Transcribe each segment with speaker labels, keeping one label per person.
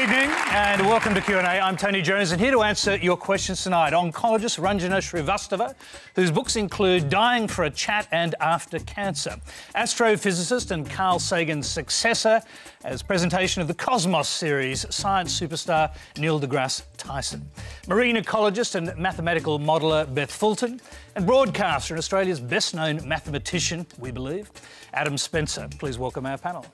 Speaker 1: evening and welcome to Q&A. I'm Tony Jones and here to answer your questions tonight. Oncologist Ranjana Srivastava, whose books include Dying for a Chat and After Cancer. Astrophysicist and Carl Sagan's successor as presentation of the Cosmos series, science superstar Neil deGrasse Tyson. Marine ecologist and mathematical modeller Beth Fulton. And broadcaster and Australia's best-known mathematician, we believe, Adam Spencer. Please welcome our panel.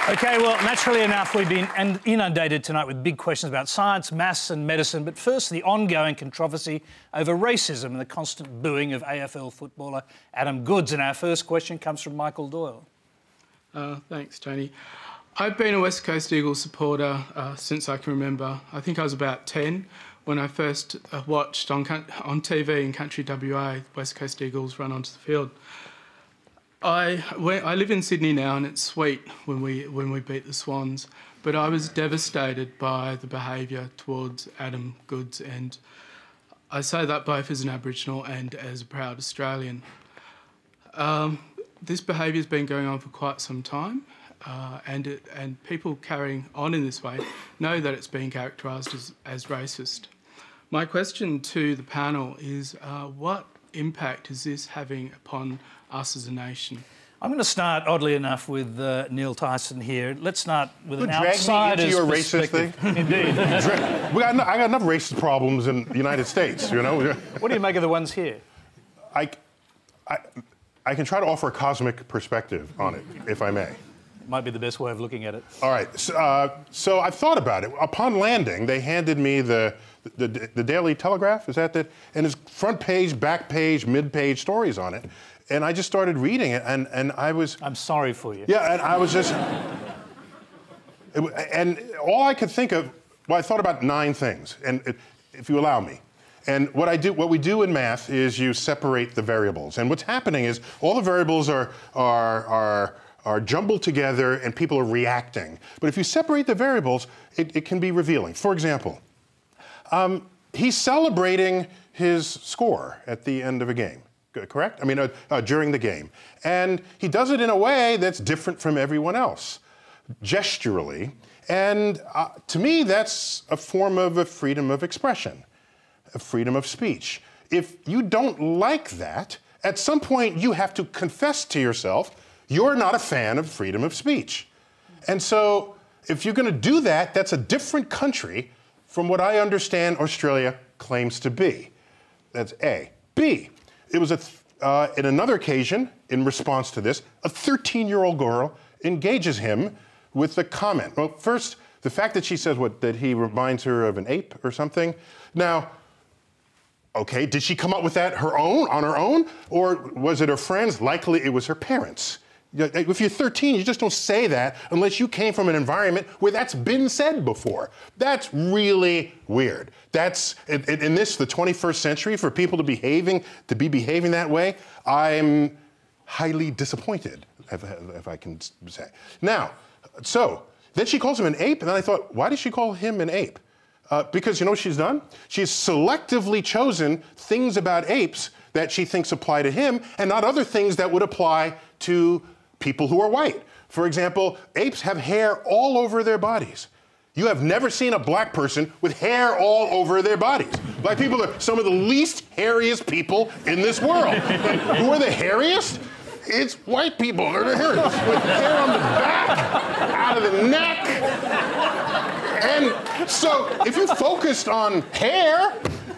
Speaker 1: OK, well, naturally enough, we've been inundated tonight with big questions about science, maths and medicine. But first, the ongoing controversy over racism and the constant booing of AFL footballer Adam Goodes. And our first question comes from Michael Doyle.
Speaker 2: Thanks, Tony. I've been a West Coast Eagles supporter since I can remember. I think I was about 10 when I first watched on TV in Country WA, West Coast Eagles run onto the field. I live in Sydney now, and it's sweet when we beat the Swans, but I was devastated by the behaviour towards Adam Goodes, and I say that both as an Aboriginal and as a proud Australian. This behaviour's been going on for quite some time, and people carrying on in this way know that it's being characterised as racist. My question to the panel is, what impact is this having upon us as a nation?
Speaker 1: I'm going to start, oddly enough, with Neil Tyson here. Let's start with an outsider's
Speaker 3: drag me into your racist
Speaker 1: perspective.
Speaker 3: thing?
Speaker 1: Indeed.
Speaker 3: I got enough racist problems in the United States, you know?
Speaker 1: What do you make of the ones here?
Speaker 3: I can try to offer a cosmic perspective on it, if I may.
Speaker 1: Might be the best way of looking at it.
Speaker 3: All right, so I've thought about it. Upon landing, they handed me the Daily Telegraph, is that it? And it's front page, back page, mid-page stories on it. And I just started reading it, and I was...
Speaker 1: I'm sorry for you.
Speaker 3: Yeah, and I was just... and all I could think of... Well, I thought about 9 things, and if you allow me. And what we do in math is you separate the variables. And what's happening is all the variables are jumbled together and people are reacting. But if you separate the variables, it can be revealing. For example, he's celebrating his score at the end of a game. Correct? I mean, during the game. And he does it in a way that's different from everyone else, gesturally. And to me, that's a form of a freedom of expression, a freedom of speech. If you don't like that, at some point you have to confess to yourself you're not a fan of freedom of speech. And so if you're going to do that, that's a different country from what I understand Australia claims to be. That's A. B. It was in another occasion, in response to this, a 13-year-old girl engages him with the comment. Well, first, the fact that she says that he reminds her of an ape or something. Now, okay, did she come up with that on her own? Or was it her friends? Likely it was her parents. If you're 13, you just don't say that unless you came from an environment where that's been said before. That's really weird. That's, in the 21st century, for people to be behaving that way, I'm highly disappointed, if I can say. Now, so, then she calls him an ape, and then I thought, why did she call him an ape? Because you know what she's done? She's selectively chosen things about apes that she thinks apply to him, and not other things that would apply to people who are white. For example, apes have hair all over their bodies. You have never seen a black person with hair all over their bodies. Black people are some of the least hairiest people in this world. And who are the hairiest? It's white people. They're the hairiest. With hair on the back, out of the neck. And so if you focused on hair,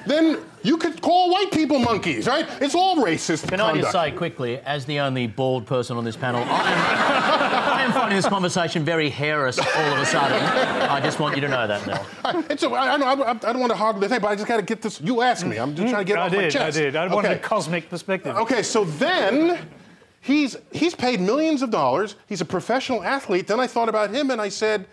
Speaker 3: then you could call white people monkeys, right? It's all racist
Speaker 4: Can
Speaker 3: conduct.
Speaker 4: I just say quickly, as the only bald person on this panel, I am finding this conversation very hairless all of a sudden. I just want you to know that now.
Speaker 3: I don't want to hog the thing, but I just got to get this. You asked me. I'm just trying to get it off my chest.
Speaker 1: I did. I wanted a cosmic perspective.
Speaker 3: Okay, so then he's paid millions of dollars. He's a professional athlete. Then I thought about him and I said,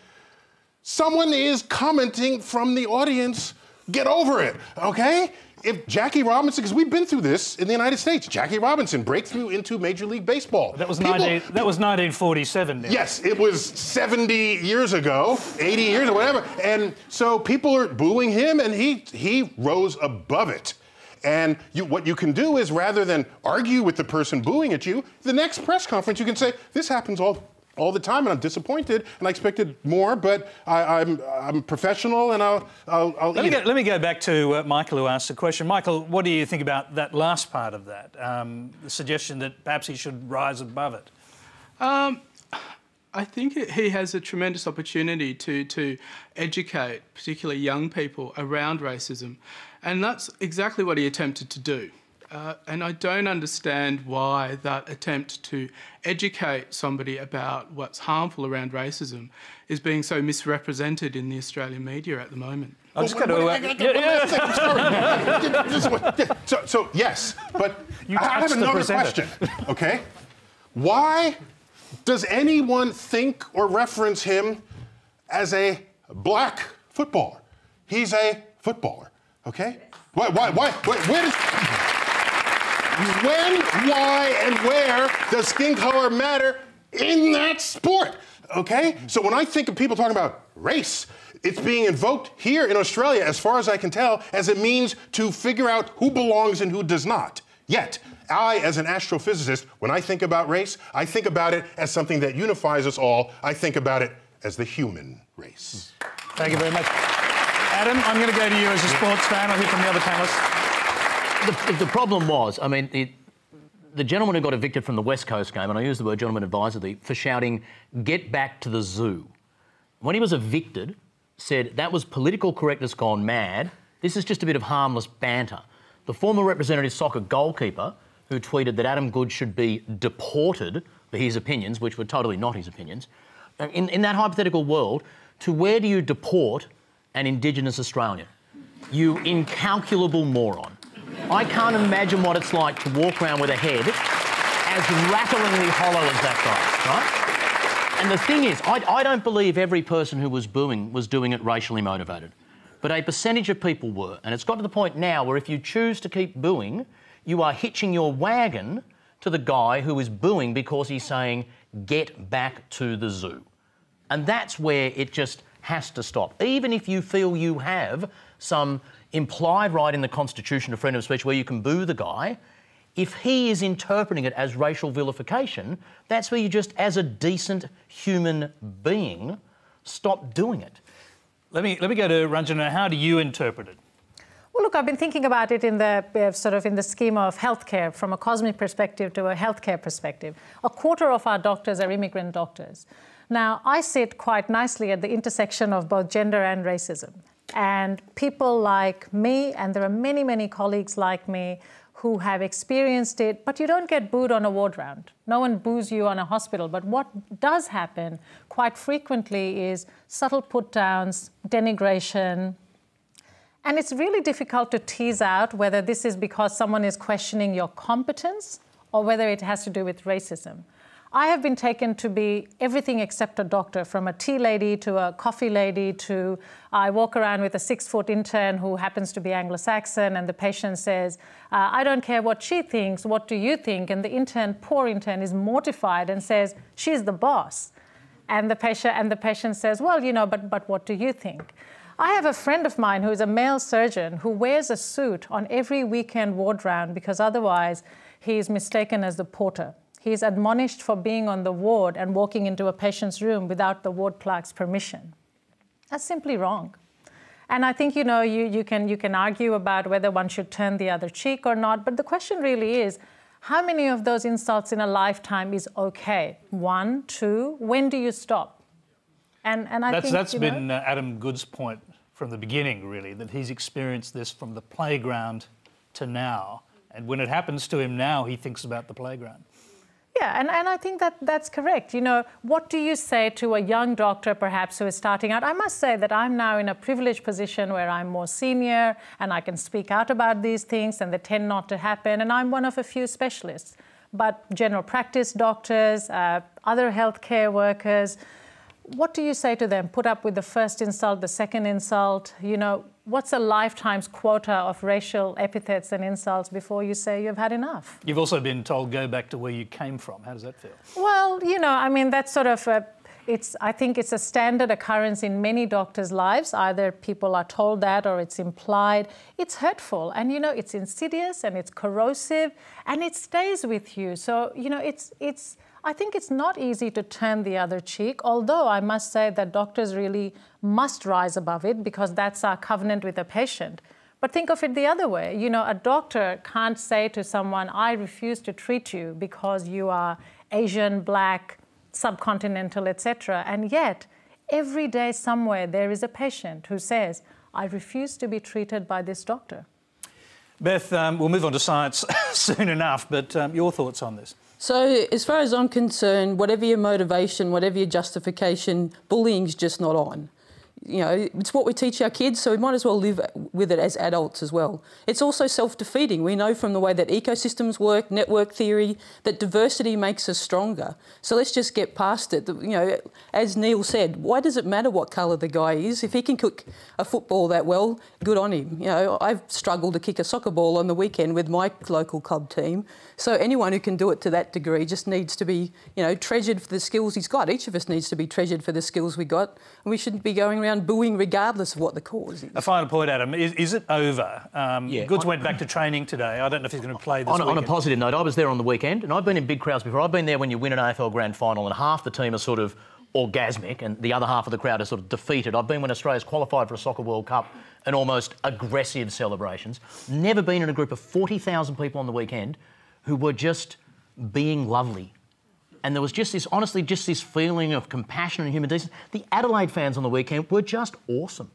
Speaker 3: someone is commenting from the audience. Get over it, okay? If Jackie Robinson, because we've been through this in the United States, Jackie Robinson, breakthrough into Major League Baseball.
Speaker 1: That was 1947 now.
Speaker 3: Yes, it was 70 years ago, 80 years or whatever. And so people are booing him, and he rose above it. And what you can do is, rather than argue with the person booing at you, the next press conference you can say, this happens all the time, and I'm disappointed, and I expected more, but I'm professional, and I'll eat it.
Speaker 1: Let me go back to Michael, who asked the question. Michael, what do you think about that last part of that, the suggestion that perhaps he should rise above it?
Speaker 2: I think he has a tremendous opportunity to educate, particularly young people, around racism. And that's exactly what he attempted to do. And I don't understand why that attempt to educate somebody about what's harmful around racism is being so misrepresented in the Australian media at the moment.
Speaker 1: I'm just going
Speaker 3: to... So, yes, but I have another question, okay? Why does anyone think or reference him as a black footballer? He's a footballer, okay? Why, where does... When, why, and where does skin color matter in that sport, okay? So when I think of people talking about race, it's being invoked here in Australia, as far as I can tell, as it means to figure out who belongs and who does not. Yet, I, as an astrophysicist, when I think about race, I think about it as something that unifies us all. I think about it as the human race.
Speaker 1: Thank you very much. Adam, I'm going to go to you as a sports fan. I'll hear from the other panellists.
Speaker 4: The problem was, I mean, the gentleman who got evicted from the West Coast game, and I use the word gentleman advisedly, for shouting, "Get back to the zoo." When he was evicted, said that was political correctness gone mad. This is just a bit of harmless banter. The former representative soccer goalkeeper who tweeted that Adam Goodes should be deported for his opinions, which were totally not his opinions, in that hypothetical world, to where do you deport an Indigenous Australian? You incalculable moron. I can't imagine what it's like to walk around with a head as rattlingly hollow as that guy's, right? And the thing is, I don't believe every person who was booing was doing it racially motivated. But a percentage of people were. And it's got to the point now where if you choose to keep booing, you are hitching your wagon to the guy who is booing because he's saying, "Get back to the zoo." And that's where it just has to stop. Even if you feel you have some implied right in the Constitution of freedom of speech where you can boo the guy, if he is interpreting it as racial vilification, that's where you just, as a decent human being, stop doing it.
Speaker 1: Let me go to Ranjana. How do you interpret it?
Speaker 5: Well, look, I've been thinking about it in the in the scheme of healthcare, from a cosmic perspective to a healthcare perspective. A quarter of our doctors are immigrant doctors. Now, I sit quite nicely at the intersection of both gender and racism. And people like me, and there are many, many colleagues like me who have experienced it, but you don't get booed on a ward round. No one boos you on a hospital. But what does happen quite frequently is subtle put-downs, denigration, and it's really difficult to tease out whether this is because someone is questioning your competence or whether it has to do with racism. I have been taken to be everything except a doctor, from a tea lady to a coffee lady to I walk around with a 6-foot intern who happens to be Anglo-Saxon, and the patient says, "I don't care what she thinks, what do you think?" And the intern, poor intern, is mortified and says, "She's the boss." And the patient says, "Well, you know, but what do you think?" I have a friend of mine who is a male surgeon who wears a suit on every weekend ward round because otherwise he is mistaken as the porter. He's admonished for being on the ward and walking into a patient's room without the ward clerk's permission. That's simply wrong. And I think, you know, you can argue about whether one should turn the other cheek or not, but the question really is, how many of those insults in a lifetime is okay? 1, 2, when do you stop? And I think
Speaker 1: that's been Adam Goodes' point from the beginning, really, that he's experienced this from the playground to now. And when it happens to him now, he thinks about the playground.
Speaker 5: Yeah, and I think that's correct. You know, what do you say to a young doctor, perhaps, who is starting out? I must say that I'm now in a privileged position where I'm more senior and I can speak out about these things and they tend not to happen, and I'm one of a few specialists. But general practice doctors, other healthcare workers, what do you say to them? Put up with the first insult, the second insult? You know, what's a lifetime's quota of racial epithets and insults before you say you've had enough?
Speaker 1: You've also been told, go back to where you came from. How does that feel?
Speaker 5: Well, you know, I mean, that's sort of I think it's a standard occurrence in many doctors' lives. Either people are told that or it's implied. It's hurtful, and you know, it's insidious and it's corrosive, and it stays with you. So you know, I think it's not easy to turn the other cheek, although I must say that doctors really must rise above it because that's our covenant with the patient. But think of it the other way. You know, a doctor can't say to someone, I refuse to treat you because you are Asian, black, subcontinental, etc. And yet, every day somewhere there is a patient who says, I refuse to be treated by this doctor.
Speaker 1: Beth, we'll move on to science soon enough, but your thoughts on this?
Speaker 6: So, as far as I'm concerned, whatever your motivation, whatever your justification, bullying's just not on. You know, it's what we teach our kids, so we might as well live with it as adults as well. It's also self-defeating. We know from the way that ecosystems work, network theory, that diversity makes us stronger. So let's just get past it. You know, as Neil said, why does it matter what colour the guy is? If he can kick a football that well, good on him. You know, I've struggled to kick a soccer ball on the weekend with my local club team. So anyone who can do it to that degree just needs to be, you know, treasured for the skills he's got. Each of us needs to be treasured for the skills we got, and we shouldn't be going around booing regardless of what the cause is.
Speaker 1: A final point, Adam. Is it over?
Speaker 4: Yeah.
Speaker 1: Goods went back to training today. I don't know if he's going to play this weekend.
Speaker 4: On a positive note, I was there on the weekend, and I've been in big crowds before. I've been there when you win an AFL Grand Final and half the team are sort of orgasmic and the other half of the crowd are sort of defeated. I've been when Australia's qualified for a Soccer World Cup and almost aggressive celebrations. Never been in a group of 40,000 people on the weekend who were just being lovely. And there was just this, honestly, just this feeling of compassion and human decency. The Adelaide fans on the weekend were just awesome.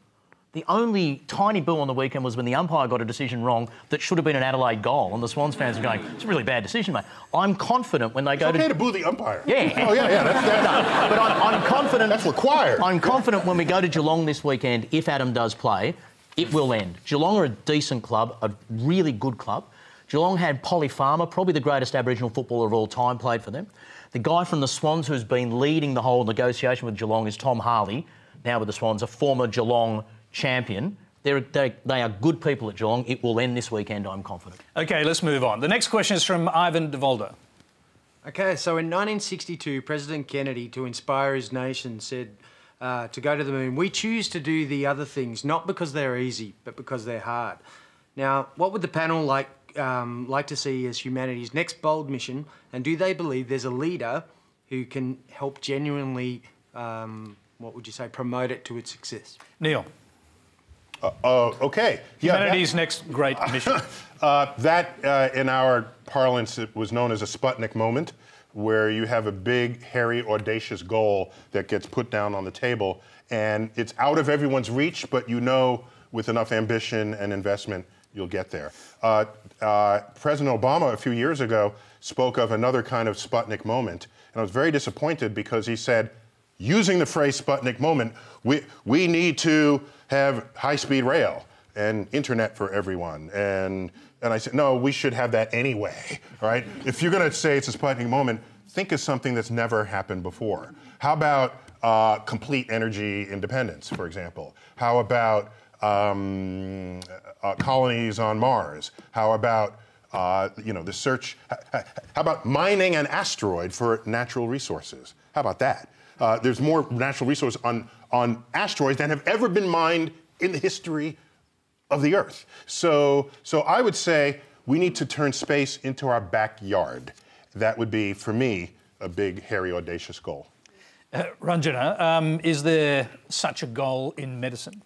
Speaker 4: The only tiny boo on the weekend was when the umpire got a decision wrong that should have been an Adelaide goal, and the Swans fans were going, it's a really bad decision, mate. I'm confident when they go
Speaker 3: It's okay to boo the umpire.
Speaker 4: Yeah.
Speaker 3: Oh, yeah.
Speaker 4: No, but I'm confident...
Speaker 3: That's required.
Speaker 4: I'm confident when we go to Geelong this weekend, if Adam does play, it will end. Geelong are a decent club, a really good club. Geelong had Polly Farmer, probably the greatest Aboriginal footballer of all time, played for them. The guy from the Swans who's been leading the whole negotiation with Geelong is Tom Harley, now with the Swans, a former Geelong champion. They are good people at Geelong. It will end this weekend, I'm confident. OK,
Speaker 1: let's move on. The next question is from Ivan DeVolder.
Speaker 7: OK, so in 1962, President Kennedy, to inspire his nation, said to go to the moon, we choose to do the other things, not because they're easy, but because they're hard. Now, what would the panel like to see as humanity's next bold mission, and do they believe there's a leader who can help genuinely, what would you say, promote it to its success?
Speaker 1: Neil.
Speaker 3: OK.
Speaker 1: Humanity's next great mission.
Speaker 3: In our parlance, it was known as a Sputnik moment, where you have a big, hairy, audacious goal that gets put down on the table, and it's out of everyone's reach, but you know with enough ambition and investment, you'll get there. President Obama, a few years ago, spoke of another kind of Sputnik moment, and I was very disappointed because he said, using the phrase Sputnik moment, we need to have high-speed rail and internet for everyone. And I said, no, we should have that anyway, right? If you're going to say it's a Sputnik moment, think of something that's never happened before. How about complete energy independence, for example? How about colonies on Mars? How about the search? How about mining an asteroid for natural resources? How about that? There's more natural resources on asteroids than have ever been mined in the history of the Earth. So I would say we need to turn space into our backyard. That would be, for me, a big, hairy, audacious goal.
Speaker 1: Ranjana, is there such a goal in medicine?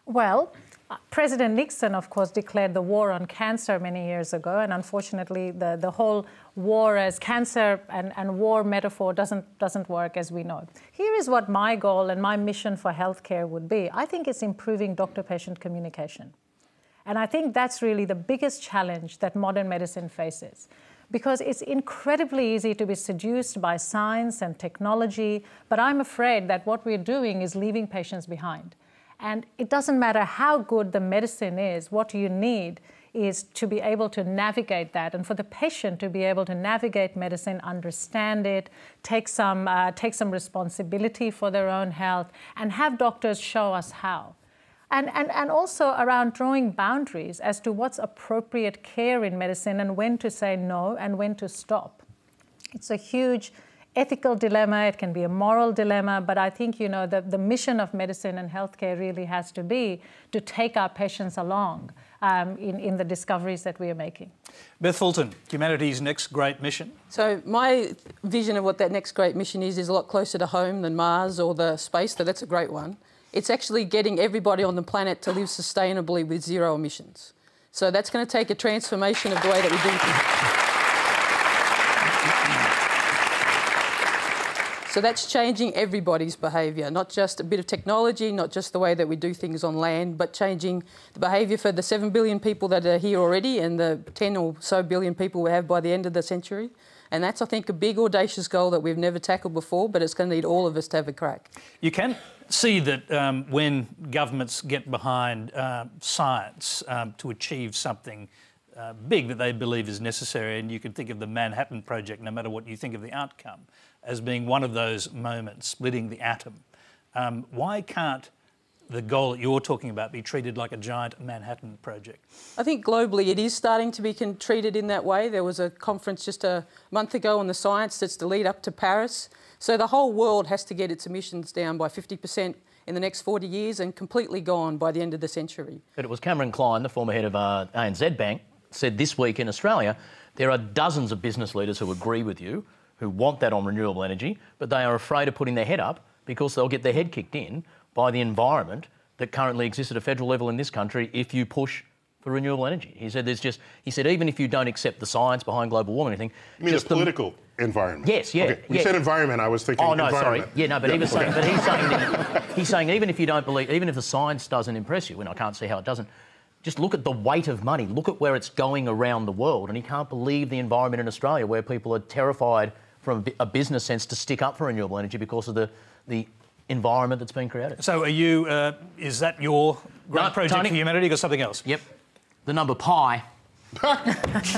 Speaker 5: Well, President Nixon, of course, declared the war on cancer many years ago, and unfortunately, the whole war as cancer and war metaphor doesn't work, as we know. Here is what my goal and my mission for healthcare would be. I think it's improving doctor-patient communication. And I think that's really the biggest challenge that modern medicine faces, because it's incredibly easy to be seduced by science and technology, but I'm afraid that what we're doing is leaving patients behind. And it doesn't matter how good the medicine is, what you need is to be able to navigate that, and for the patient to be able to navigate medicine, understand it, take some responsibility for their own health, and have doctors show us how. And also around drawing boundaries as to what's appropriate care in medicine and when to say no and when to stop. It's a huge ethical dilemma, it can be a moral dilemma, but I think, you know, the mission of medicine and healthcare really has to be to take our patients along in the discoveries that we are making.
Speaker 1: Beth Fulton, humanity's next great mission?
Speaker 6: So my vision of what that next great mission is a lot closer to home than Mars or the space, so that's a great one. It's actually getting everybody on the planet to live sustainably with zero emissions. So that's going to take a transformation of the way that we do things. So that's changing everybody's behaviour, not just a bit of technology, not just the way that we do things on land, but changing the behaviour for the 7 billion people that are here already and the 10 or so billion people we have by the end of the century. And that's, I think, a big, audacious goal that we've never tackled before, but it's going to need all of us to have a crack.
Speaker 1: You can see that when governments get behind science to achieve something big that they believe is necessary, and you can think of the Manhattan Project, no matter what you think of the outcome, as being one of those moments, splitting the atom. Why can't the goal that you're talking about be treated like a giant Manhattan Project?
Speaker 6: I think globally it is starting to be treated in that way. There was a conference just a month ago on the science that's the lead up to Paris. So the whole world has to get its emissions down by 50% in the next 40 years and completely gone by the end of the century.
Speaker 4: But it was Cameron Klein, the former head of ANZ Bank, said this week in Australia, there are dozens of business leaders who agree with you, who want that on renewable energy, but they are afraid of putting their head up because they'll get their head kicked in by the environment that currently exists at a federal level in this country if you push for renewable energy. He said he said even if you don't accept the science behind global warming or anything...
Speaker 3: You mean the political environment?
Speaker 4: Yes, yeah.
Speaker 3: Okay. You said environment, I was thinking environment.
Speaker 4: Sorry. Yeah, no, but he was saying, but he's saying even if you don't believe, even if the science doesn't impress you, and I can't see how it doesn't, just look at the weight of money, look at where it's going around the world, and he can't believe the environment in Australia where people are terrified from a business sense to stick up for renewable energy because of the environment that's been created.
Speaker 1: So are you, is that your great project
Speaker 4: Tony,
Speaker 1: for humanity or something else?
Speaker 4: Yep. The number pi.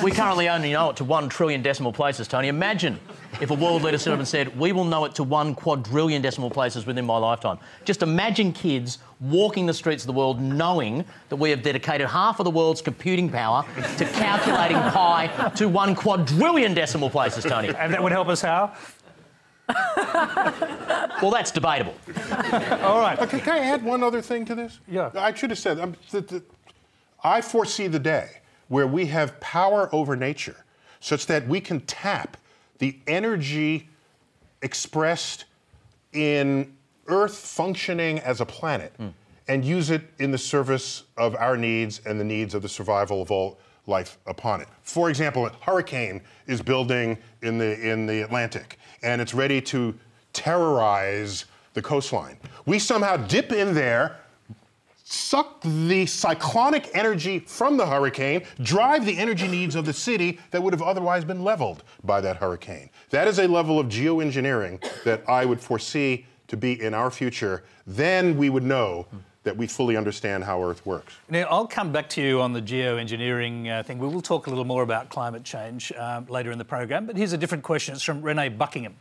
Speaker 4: We currently only know it to 1 trillion decimal places, Tony. Imagine if a world leader stood up and said, we will know it to 1 quadrillion decimal places within my lifetime. Just imagine kids walking the streets of the world knowing that we have dedicated half of the world's computing power to calculating pi to 1 quadrillion decimal places, Tony.
Speaker 1: And that would help us how?
Speaker 4: Well, that's debatable.
Speaker 1: All right.
Speaker 3: Okay, can I add one other thing to this?
Speaker 1: Yeah.
Speaker 3: I should have said, I foresee the day where we have power over nature such that we can tap the energy expressed in Earth functioning as a planet and use it in the service of our needs and the needs of the survival of all life upon it. For example, a hurricane is building in the Atlantic and it's ready to terrorize the coastline. We somehow dip in there, suck the cyclonic energy from the hurricane, drive the energy needs of the city that would have otherwise been leveled by that hurricane. That is a level of geoengineering that I would foresee to be in our future. Then we would know that we fully understand how Earth works.
Speaker 1: Now, I'll come back to you on the geoengineering thing. We will talk a little more about climate change later in the program, but here's a different question. It's from Renee Buckingham.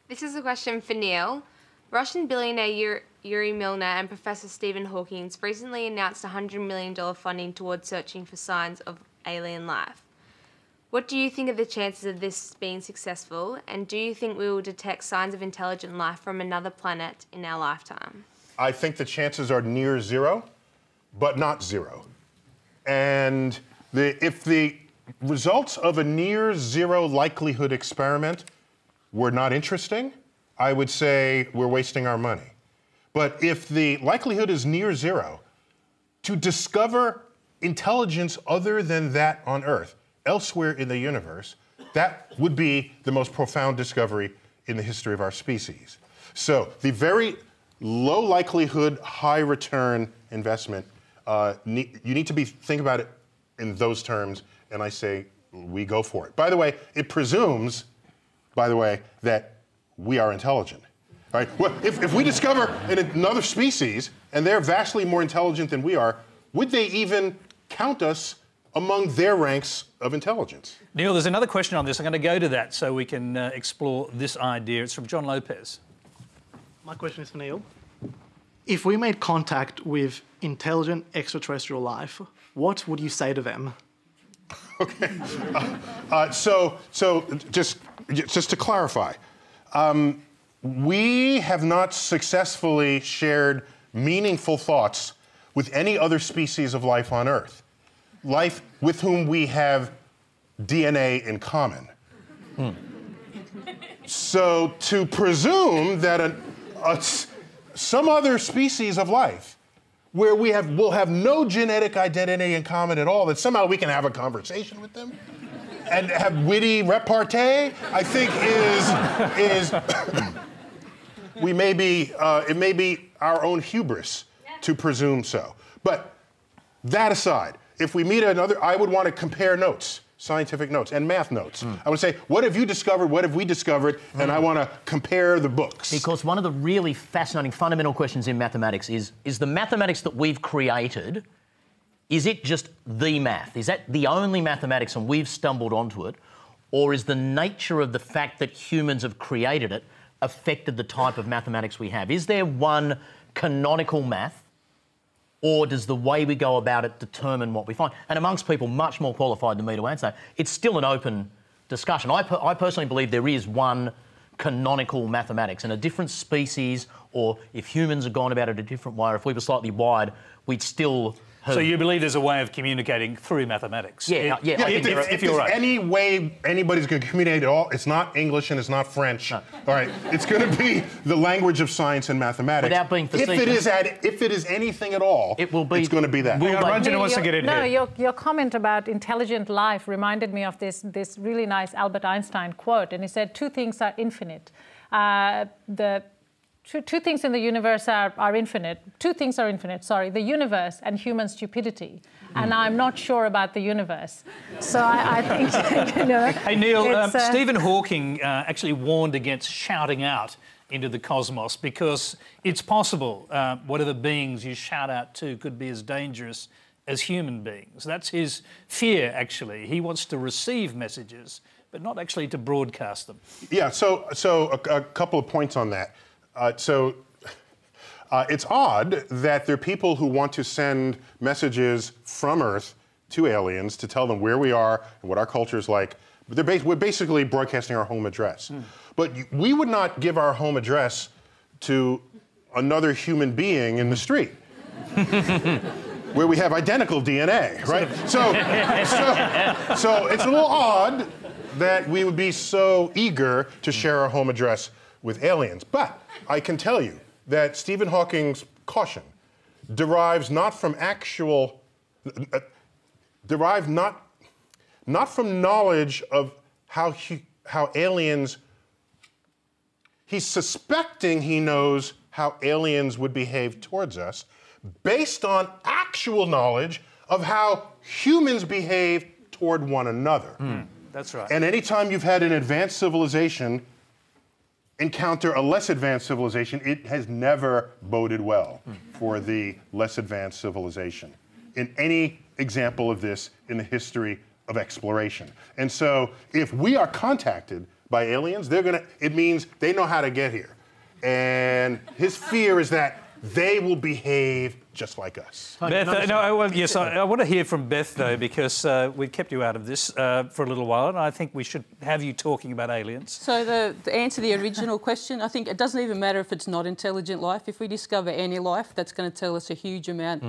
Speaker 8: This is a question for Neil. Russian billionaire Yuri Milner and Professor Stephen Hawking recently announced $100 million funding towards searching for signs of alien life. What do you think of the chances of this being successful, and do you think we will detect signs of intelligent life from another planet in our lifetime?
Speaker 3: I think the chances are near zero, but not zero. And if the results of a near zero likelihood experiment were not interesting, I would say we're wasting our money. But if the likelihood is near zero, to discover intelligence other than that on Earth, elsewhere in the universe, that would be the most profound discovery in the history of our species. So the very low likelihood, high return investment, you need to think about it in those terms, and I say we go for it. By the way, it presumes, that we are intelligent. Right? Well, if we discover another species and they're vastly more intelligent than we are, would they even count us among their ranks of intelligence?
Speaker 1: Neil, there's another question on this. I'm going to go to that so we can explore this idea. It's from John Lopez.
Speaker 9: My question is for Neil. If we made contact with intelligent extraterrestrial life, what would you say to them?
Speaker 3: Okay. So just just to clarify, we have not successfully shared meaningful thoughts with any other species of life on Earth, life with whom we have DNA in common. So to presume that some other species of life where will have no genetic identity in common at all, that somehow we can have a conversation with them and have witty repartee, I think is it may be our own hubris to presume so. But that aside, if we meet another, I would want to compare notes, scientific notes and math notes. I would say, what have you discovered? What have we discovered? And I want to compare the books.
Speaker 4: Because one of the really fascinating fundamental questions in mathematics is the mathematics that we've created, is it just the math? Is that the only mathematics and we've stumbled onto it? Or is the nature of the fact that humans have created it affected the type of mathematics we have? Is there one canonical math, or does the way we go about it determine what we find? And amongst people much more qualified than me to answer, it's still an open discussion. I personally believe there is one canonical mathematics, and a different species, or if humans had gone about it a different way, or if we were slightly wired, we'd still have...
Speaker 1: So you believe there's a way of communicating through mathematics?
Speaker 4: Yeah.
Speaker 3: If there's right. any way anybody's going to communicate at all, it's not English and it's not French. No. All right, it's going to be the language of science and mathematics.
Speaker 4: Without being facetious.
Speaker 3: If it is anything at all, it's going to be that.
Speaker 1: Ranjana wants to get in here.
Speaker 5: Your comment about intelligent life reminded me of this really nice Albert Einstein quote, and he said, two things are infinite. Two things in the universe are infinite. Two things are infinite, the universe and human stupidity. And I'm not sure about the universe. So I think, you know...
Speaker 1: Hey, Neil, Stephen Hawking actually warned against shouting out into the cosmos because it's possible whatever beings you shout out to could be as dangerous as human beings. That's his fear, actually. He wants to receive messages, but not actually to broadcast them.
Speaker 3: Yeah, so a couple of points on that. It's odd that there are people who want to send messages from Earth to aliens to tell them where we are and what our culture is like. But we're basically broadcasting our home address. But we would not give our home address to another human being in the street where we have identical DNA, right? So it's a little odd that we would be so eager to share our home address with aliens. But I can tell you that Stephen Hawking's caution derives not from not from knowledge of how aliens. He's suspecting he knows how aliens would behave towards us based on actual knowledge of how humans behave toward one another.
Speaker 1: That's right.
Speaker 3: And anytime you've had an advanced civilization encounter a less advanced civilization, it has never boded well for the less advanced civilization in any example of this in the history of exploration. And so if we are contacted by aliens, it means they know how to get here. And his fear is that they will behave just like us.
Speaker 1: Beth, I want to hear from Beth, though, because we've kept you out of this for a little while, and I think we should have you talking about aliens.
Speaker 6: So to answer the original question, I think it doesn't even matter if it's not intelligent life. If we discover any life, that's going to tell us a huge amount.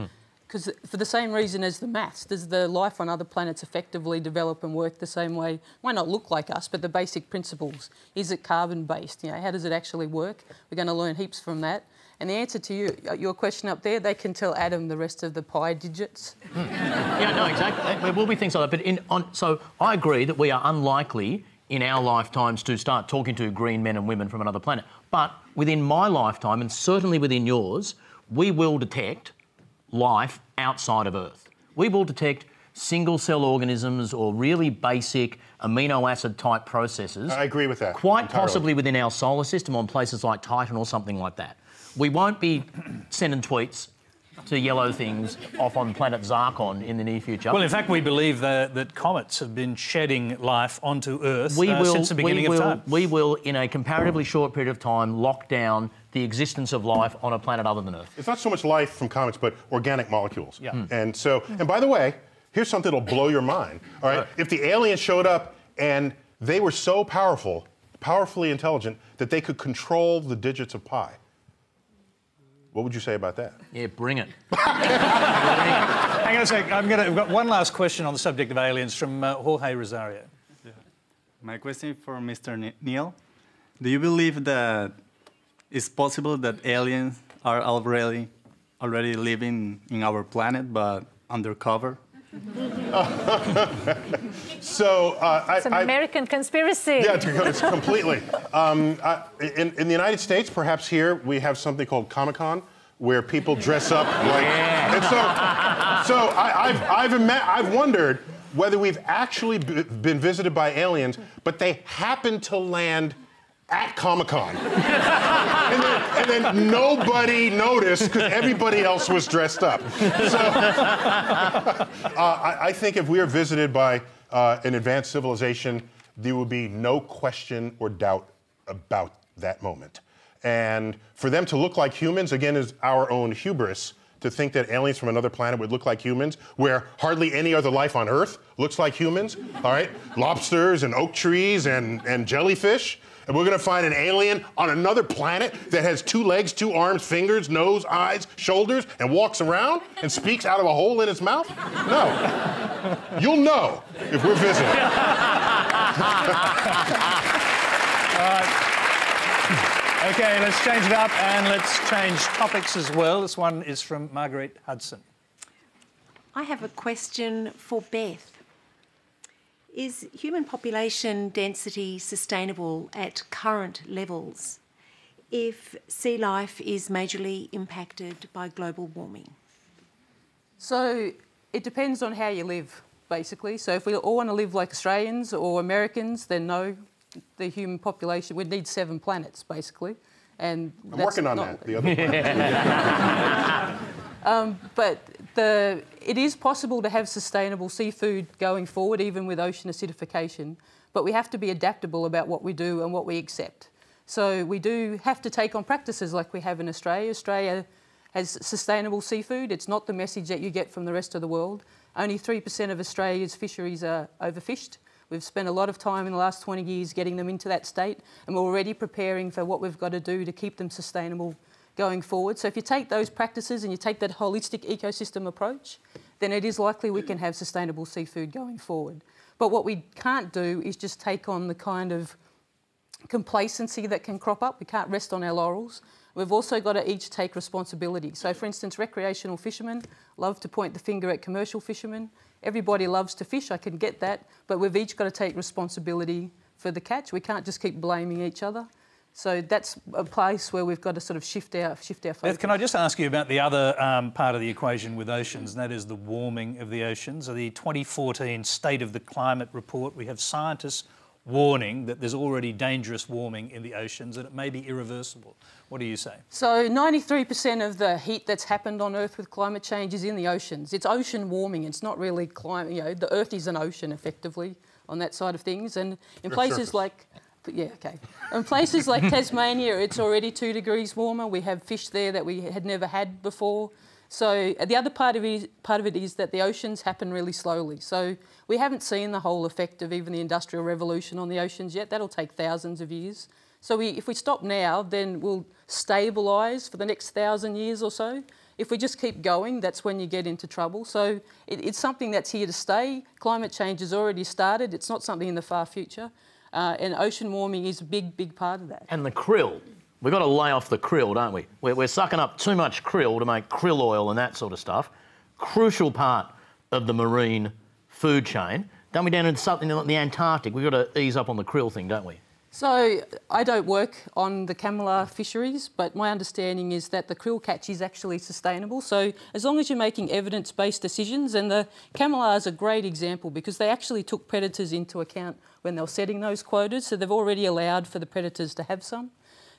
Speaker 6: Because for the same reason as the maths, does the life on other planets effectively develop and work the same way? Might not look like us, but the basic principles. Is it carbon-based? You know, how does it actually work? We're going to learn heaps from that. And the answer to your question up there, they can tell Adam the rest of the pi digits.
Speaker 4: Yeah, no, exactly. There will be things like that. But so I agree that we are unlikely in our lifetimes to start talking to green men and women from another planet. But within my lifetime, and certainly within yours, we will detect life outside of Earth. We will detect single-cell organisms or really basic amino acid type processes.
Speaker 3: I agree with that.
Speaker 4: Quite
Speaker 3: entirely.
Speaker 4: Possibly within our solar system on places like Titan or something like that. We won't be sending tweets to yellow things off on planet Zarkon in the near future.
Speaker 1: Well, in fact, we believe that comets have been shedding life onto Earth since the beginning of time.
Speaker 4: We will, in a comparatively short period of time, lock down the existence of life on a planet other than Earth.
Speaker 3: It's not so much life from comets, but organic molecules. Yeah. And by the way, here's something that'll blow your mind. All right? If the aliens showed up and they were so powerful powerfully intelligent that they could control the digits of pi. What would you say about that?
Speaker 4: Yeah, bring it.
Speaker 1: Hang on a sec. I've got one last question on the subject of aliens from Jorge Rosario.
Speaker 10: Yeah. My question for Mr. Neil. Do you believe that it's possible that aliens are already living in our planet, but undercover?
Speaker 3: So
Speaker 5: it's an American conspiracy.
Speaker 3: Yeah, it's completely. In the United States, perhaps here, we have something called Comic-Con, where people dress up like. And so I've wondered whether we've actually been visited by aliens, but they happen to land at Comic-Con. and then nobody noticed because everybody else was dressed up. So I think if we are visited by an advanced civilization, there will be no question or doubt about that moment. And for them to look like humans, again, is our own hubris to think that aliens from another planet would look like humans, where hardly any other life on Earth looks like humans, all right? Lobsters and oak trees and jellyfish. And we're gonna find an alien on another planet that has 2 legs, 2 arms, fingers, nose, eyes, shoulders, and walks around and speaks out of a hole in its mouth? No. You'll know if we're visiting.
Speaker 1: Okay, let's change it up and let's change topics as well. This one is from Margaret Hudson.
Speaker 11: I have a question for Beth. Is human population density sustainable at current levels if sea life is majorly impacted by global warming?
Speaker 6: So it depends on how you live, basically. So if we all want to live like Australians or Americans, then no, the human population would need 7 planets, basically. And
Speaker 3: I'm working on that, the other planet.
Speaker 6: But it is possible to have sustainable seafood going forward, even with ocean acidification, but we have to be adaptable about what we do and what we accept. So we do have to take on practices like we have in Australia. Australia has sustainable seafood. It's not the message that you get from the rest of the world. Only 3% of Australia's fisheries are overfished. We've spent a lot of time in the last 20 years getting them into that state, and we're already preparing for what we've got to do to keep them sustainable going forward. So if you take those practices and you take that holistic ecosystem approach, then it is likely we can have sustainable seafood going forward. But what we can't do is just take on the kind of complacency that can crop up. We can't rest on our laurels. We've also got to each take responsibility. So for instance, recreational fishermen love to point the finger at commercial fishermen. Everybody loves to fish, I can get that, but we've each got to take responsibility for the catch. We can't just keep blaming each other. So that's a place where we've got to sort of shift our focus.
Speaker 1: Beth, can I just ask you about the other part of the equation with oceans, and that is the warming of the oceans. So the 2014 State of the Climate report, we have scientists warning that there's already dangerous warming in the oceans and it may be irreversible. What do you say?
Speaker 6: So 93% of the heat that's happened on Earth with climate change is in the oceans. It's ocean warming. It's not really climate. You know, the Earth is an ocean effectively on that side of things. And in places like, yeah, okay. In places like Tasmania, it's already 2 degrees warmer. We have fish there that we had never had before. So the other part of it is that the oceans happen really slowly. So we haven't seen the whole effect of even the Industrial Revolution on the oceans yet. That'll take thousands of years. So if we stop now, then we'll stabilise for the next 1,000 years or so. If we just keep going, that's when you get into trouble. So it's something that's here to stay. Climate change has already started. It's not something in the far future. And ocean warming is a big, big part of that.
Speaker 4: And the krill. We've got to lay off the krill, don't we? We're sucking up too much krill to make krill oil and that sort of stuff. Crucial part of the marine food chain. Don't we down in something like the Antarctic? We've got to ease up on the krill thing, don't we?
Speaker 6: So I don't work on the camellia fisheries, but my understanding is that the krill catch is actually sustainable. So as long as you're making evidence-based decisions, and the camellia is a great example because they actually took predators into account when they were setting those quotas, so they've already allowed for the predators to have some.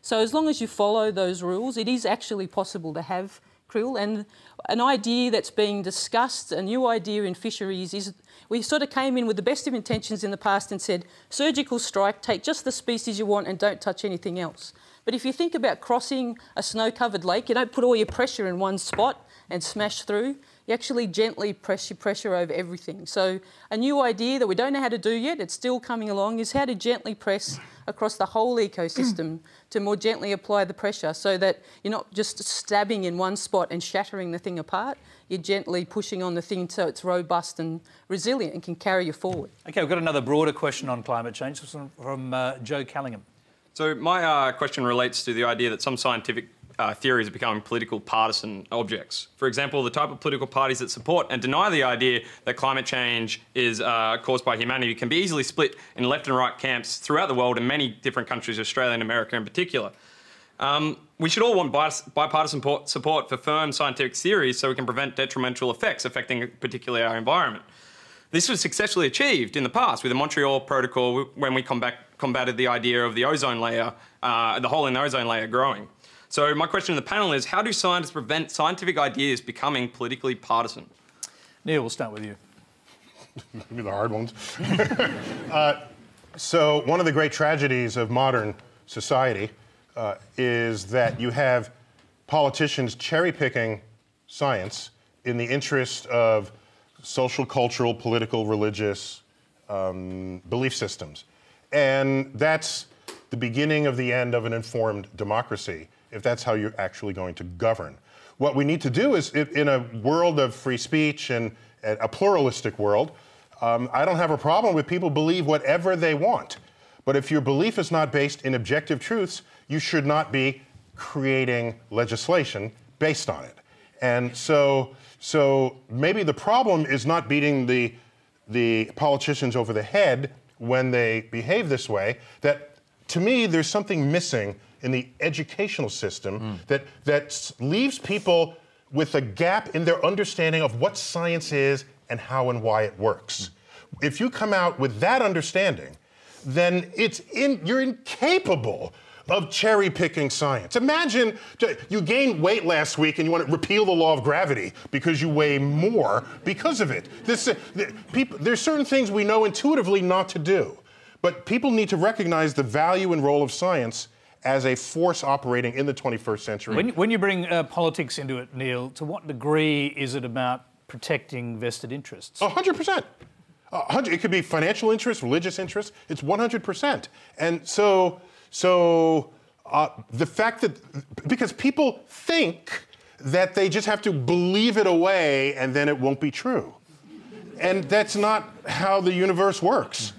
Speaker 6: So as long as you follow those rules, it is actually possible to have krill. And an idea that's being discussed, a new idea in fisheries, is we sort of came in with the best of intentions in the past and said, surgical strike, take just the species you want and don't touch anything else. But if you think about crossing a snow-covered lake, you don't put all your pressure in one spot and smash through. You actually gently press your pressure over everything. So a new idea that we don't know how to do yet, it's still coming along, is how to gently press across the whole ecosystem to more gently apply the pressure so that you're not just stabbing in one spot and shattering the thing apart. You're gently pushing on the thing so it's robust and resilient and can carry you forward.
Speaker 1: OK, we've got another broader question on climate change from Joe Callingham.
Speaker 12: So my question relates to the idea that some scientific theories are becoming political partisan objects. For example, the type of political parties that support and deny the idea that climate change is caused by humanity can be easily split in left and right camps throughout the world in many different countries, Australia and America in particular. We should all want bipartisan support for firm scientific theories so we can prevent detrimental effects affecting particularly our environment. This was successfully achieved in the past with the Montreal Protocol when we combated the idea of the ozone layer, the hole in the ozone layer growing. So my question to the panel is, how do scientists prevent scientific ideas becoming politically partisan?
Speaker 1: Neil, we'll start with you.
Speaker 3: Give me the hard ones. So one of the great tragedies of modern society is that you have politicians cherry-picking science in the interest of social, cultural, political, religious belief systems. And that's the beginning of the end of an informed democracy, if that's how you're actually going to govern. What we need to do is, in a world of free speech and a pluralistic world, I don't have a problem with people believe whatever they want. But if your belief is not based in objective truths, you should not be creating legislation based on it. And so maybe the problem is not beating the politicians over the head when they behave this way. That, to me, there's something missing in the educational system that leaves people with a gap in their understanding of what science is and how and why it works. If you come out with that understanding, then you're incapable of cherry-picking science. Imagine you gained weight last week and you want to repeal the law of gravity because you weigh more because of it. There's certain things we know intuitively not to do, but people need to recognize the value and role of science as a force operating in the 21st century.
Speaker 1: When you bring politics into it, Neil, to what degree is it about protecting vested interests?
Speaker 3: 100%. It could be financial interest, religious interest. It's 100%. And so the fact that, because people think that they just have to believe it away and then it won't be true. And that's not how the universe works.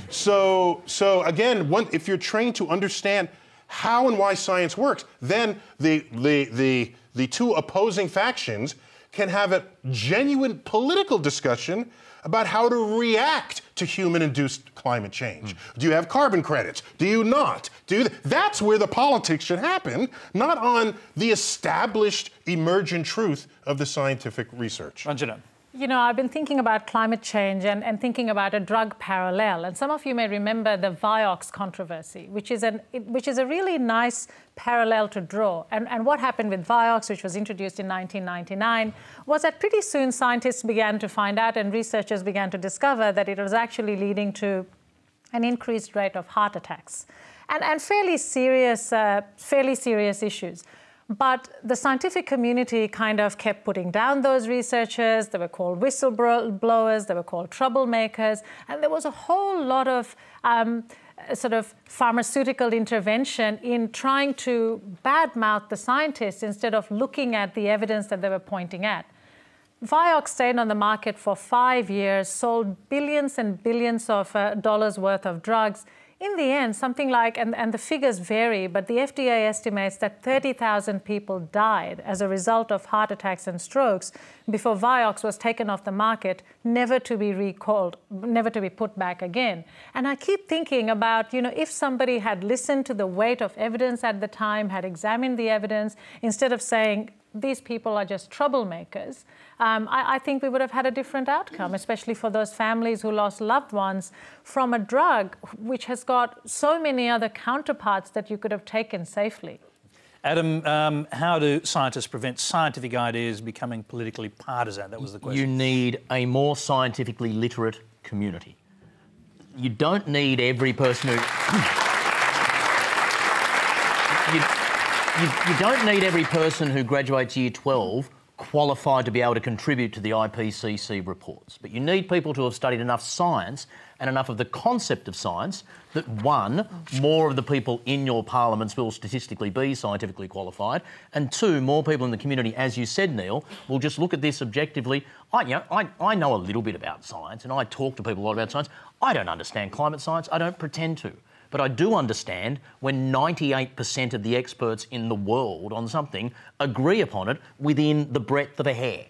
Speaker 3: So again, if you're trained to understand how and why science works, then the two opposing factions can have a genuine political discussion about how to react to human-induced climate change. Do you have carbon credits? Do you not? That's where the politics should happen, not on the established emergent truth of the scientific research.
Speaker 1: Ranjana.
Speaker 5: You know, I've been thinking about climate change and thinking about a drug parallel. And some of you may remember the Vioxx controversy, which is a really nice parallel to draw. And what happened with Vioxx, which was introduced in 1999, was that pretty soon scientists began to find out and researchers began to discover that it was actually leading to an increased rate of heart attacks and fairly serious issues. But the scientific community kind of kept putting down those researchers. They were called whistleblowers, they were called troublemakers, and there was a whole lot of sort of pharmaceutical intervention in trying to badmouth the scientists instead of looking at the evidence that they were pointing at. Vioxx stayed on the market for 5 years, sold billions and billions of dollars worth of drugs. In the end, something like, and the figures vary, but the FDA estimates that 30,000 people died as a result of heart attacks and strokes before Vioxx was taken off the market, never to be recalled, never to be put back again. And I keep thinking about, you know, if somebody had listened to the weight of evidence at the time, had examined the evidence, instead of saying, these people are just troublemakers, I think we would have had a different outcome, especially for those families who lost loved ones from a drug which has got so many other counterparts that you could have taken safely.
Speaker 1: Adam, how do scientists prevent scientific ideas becoming politically partisan? That was the question.
Speaker 4: You need a more scientifically literate community. You don't need every person who... You don't need every person who graduates year 12 qualified to be able to contribute to the IPCC reports. But you need people to have studied enough science and enough of the concept of science that, one, more of the people in your parliaments will statistically be scientifically qualified, and two, more people in the community, as you said, Neil, will just look at this objectively. I know a little bit about science and I talk to people a lot about science. I don't understand climate science. I don't pretend to. But I do understand when 98% of the experts in the world on something agree upon it within the breadth of a hair.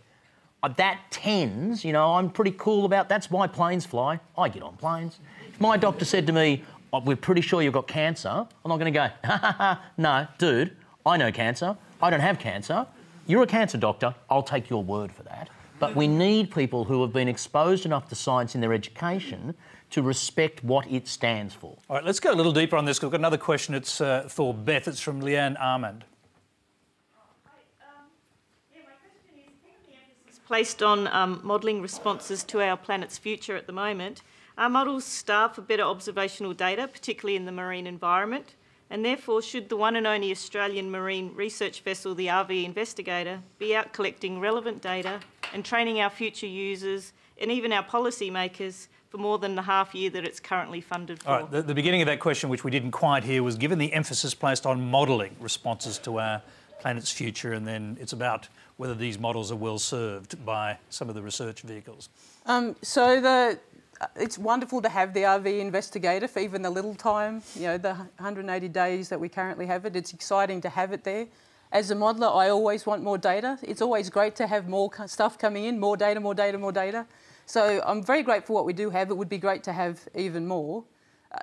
Speaker 4: That tends, you know, I'm pretty cool about, that's why planes fly. I get on planes. If my doctor said to me, oh, we're pretty sure you've got cancer, I'm not going to go, ha ha ha, no, dude, I know cancer, I don't have cancer, you're a cancer doctor, I'll take your word for that. But we need people who have been exposed enough to science in their education to respect what it stands for. All right, let's go a little deeper on this. We've got another question. It's for Beth. It's from Leanne Armand.
Speaker 13: Placed on modelling responses to our planet's future at the moment. Our models starve for better observational data, particularly in the marine environment, and therefore should the one and only Australian marine research vessel, the RV Investigator, be out collecting relevant data and training our future users and even our policymakers for more than the half year that it's currently funded for?
Speaker 1: All right, the beginning of that question, which we didn't quite hear, was given the emphasis placed on modelling responses to our planet's future, and then it's about whether these models are well served by some of the research vehicles.
Speaker 6: It's wonderful to have the RV Investigator for even the little time, you know, the 180 days that we currently have it. It's exciting to have it there. As a modeller, I always want more data. It's always great to have more stuff coming in, more data, more data, more data. So I'm very grateful for what we do have. It would be great to have even more.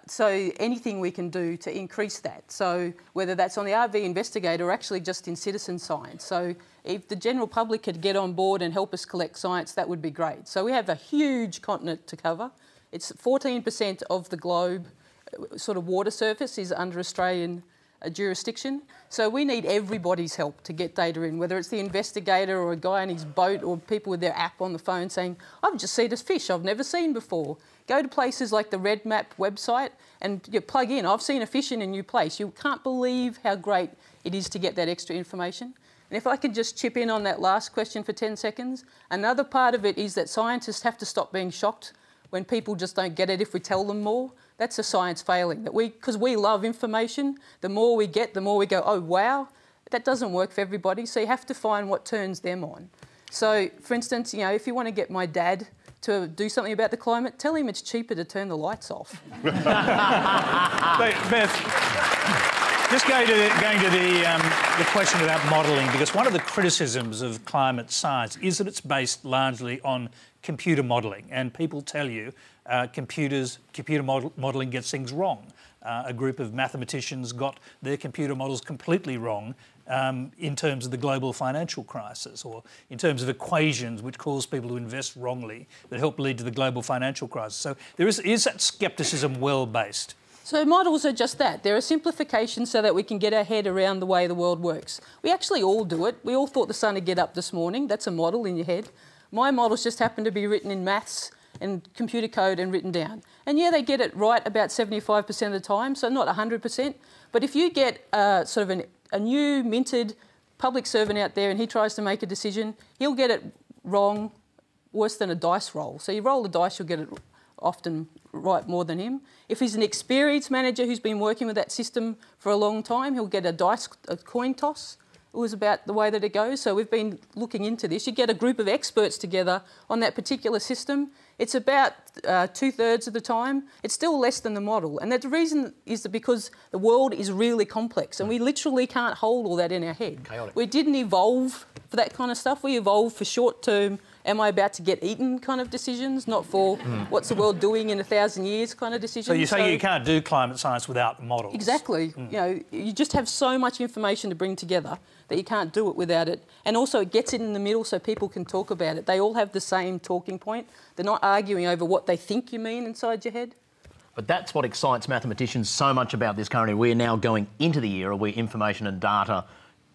Speaker 6: So anything we can do to increase that. So whether that's on the RV Investigator or actually just in citizen science. So if the general public could get on board and help us collect science, that would be great. So we have a huge continent to cover. It's 14% of the globe, sort of water surface is under Australian jurisdiction. So we need everybody's help to get data in, whether it's the investigator or a guy on his boat or people with their app on the phone saying, I've just seen this fish I've never seen before. Go to places like the Red Map website and you plug in, I've seen a fish in a new place. You can't believe how great it is to get that extra information. And if I could just chip in on that last question for 10 seconds, another part of it is that scientists have to stop being shocked when people just don't get it if we tell them more. That's a science failing. Because we love information, the more we get, the more we go, oh, wow. That doesn't work for everybody, so you have to find what turns them on. So, for instance, you know, if you want to get my dad to do something about the climate, tell him it's cheaper to turn the lights off.
Speaker 1: Beth, just going to the question about modelling, because one of the criticisms of climate science is that it's based largely on computer modelling, and people tell you computer modelling gets things wrong. A group of mathematicians got their computer models completely wrong in terms of the global financial crisis, or in terms of equations which cause people to invest wrongly that help lead to the global financial crisis. So is that scepticism well-based?
Speaker 6: So models are just that. They're a simplification so that we can get our head around the way the world works. We actually all do it. We all thought the sun would get up this morning. That's a model in your head. My models just happen to be written in maths and computer code and written down. And yeah, they get it right about 75% of the time, so not 100%. But if you get sort of a new minted public servant out there and he tries to make a decision, he'll get it wrong worse than a dice roll. So you roll the dice, you'll get it often right more than him. If he's an experienced manager who's been working with that system for a long time, he'll get a coin toss. It was about the way that it goes. So we've been looking into this. You get a group of experts together on that particular system. It's about 2/3 of the time. It's still less than the model. And the reason is that because the world is really complex and we literally can't hold all that in our head.
Speaker 4: Chaotic.
Speaker 6: We didn't evolve for that kind of stuff. We evolved for short-term, am I about to get eaten kind of decisions, not for what's the world doing in 1,000 years kind of decisions.
Speaker 1: So you say you can't do climate science without models?
Speaker 6: Exactly. You know, you just have so much information to bring together that you can't do it without it. And also it gets it in the middle so people can talk about it. They all have the same talking point. They're not arguing over what they think you mean inside your head.
Speaker 4: But that's what excites mathematicians so much about this currently. We're now going into the era where information and data,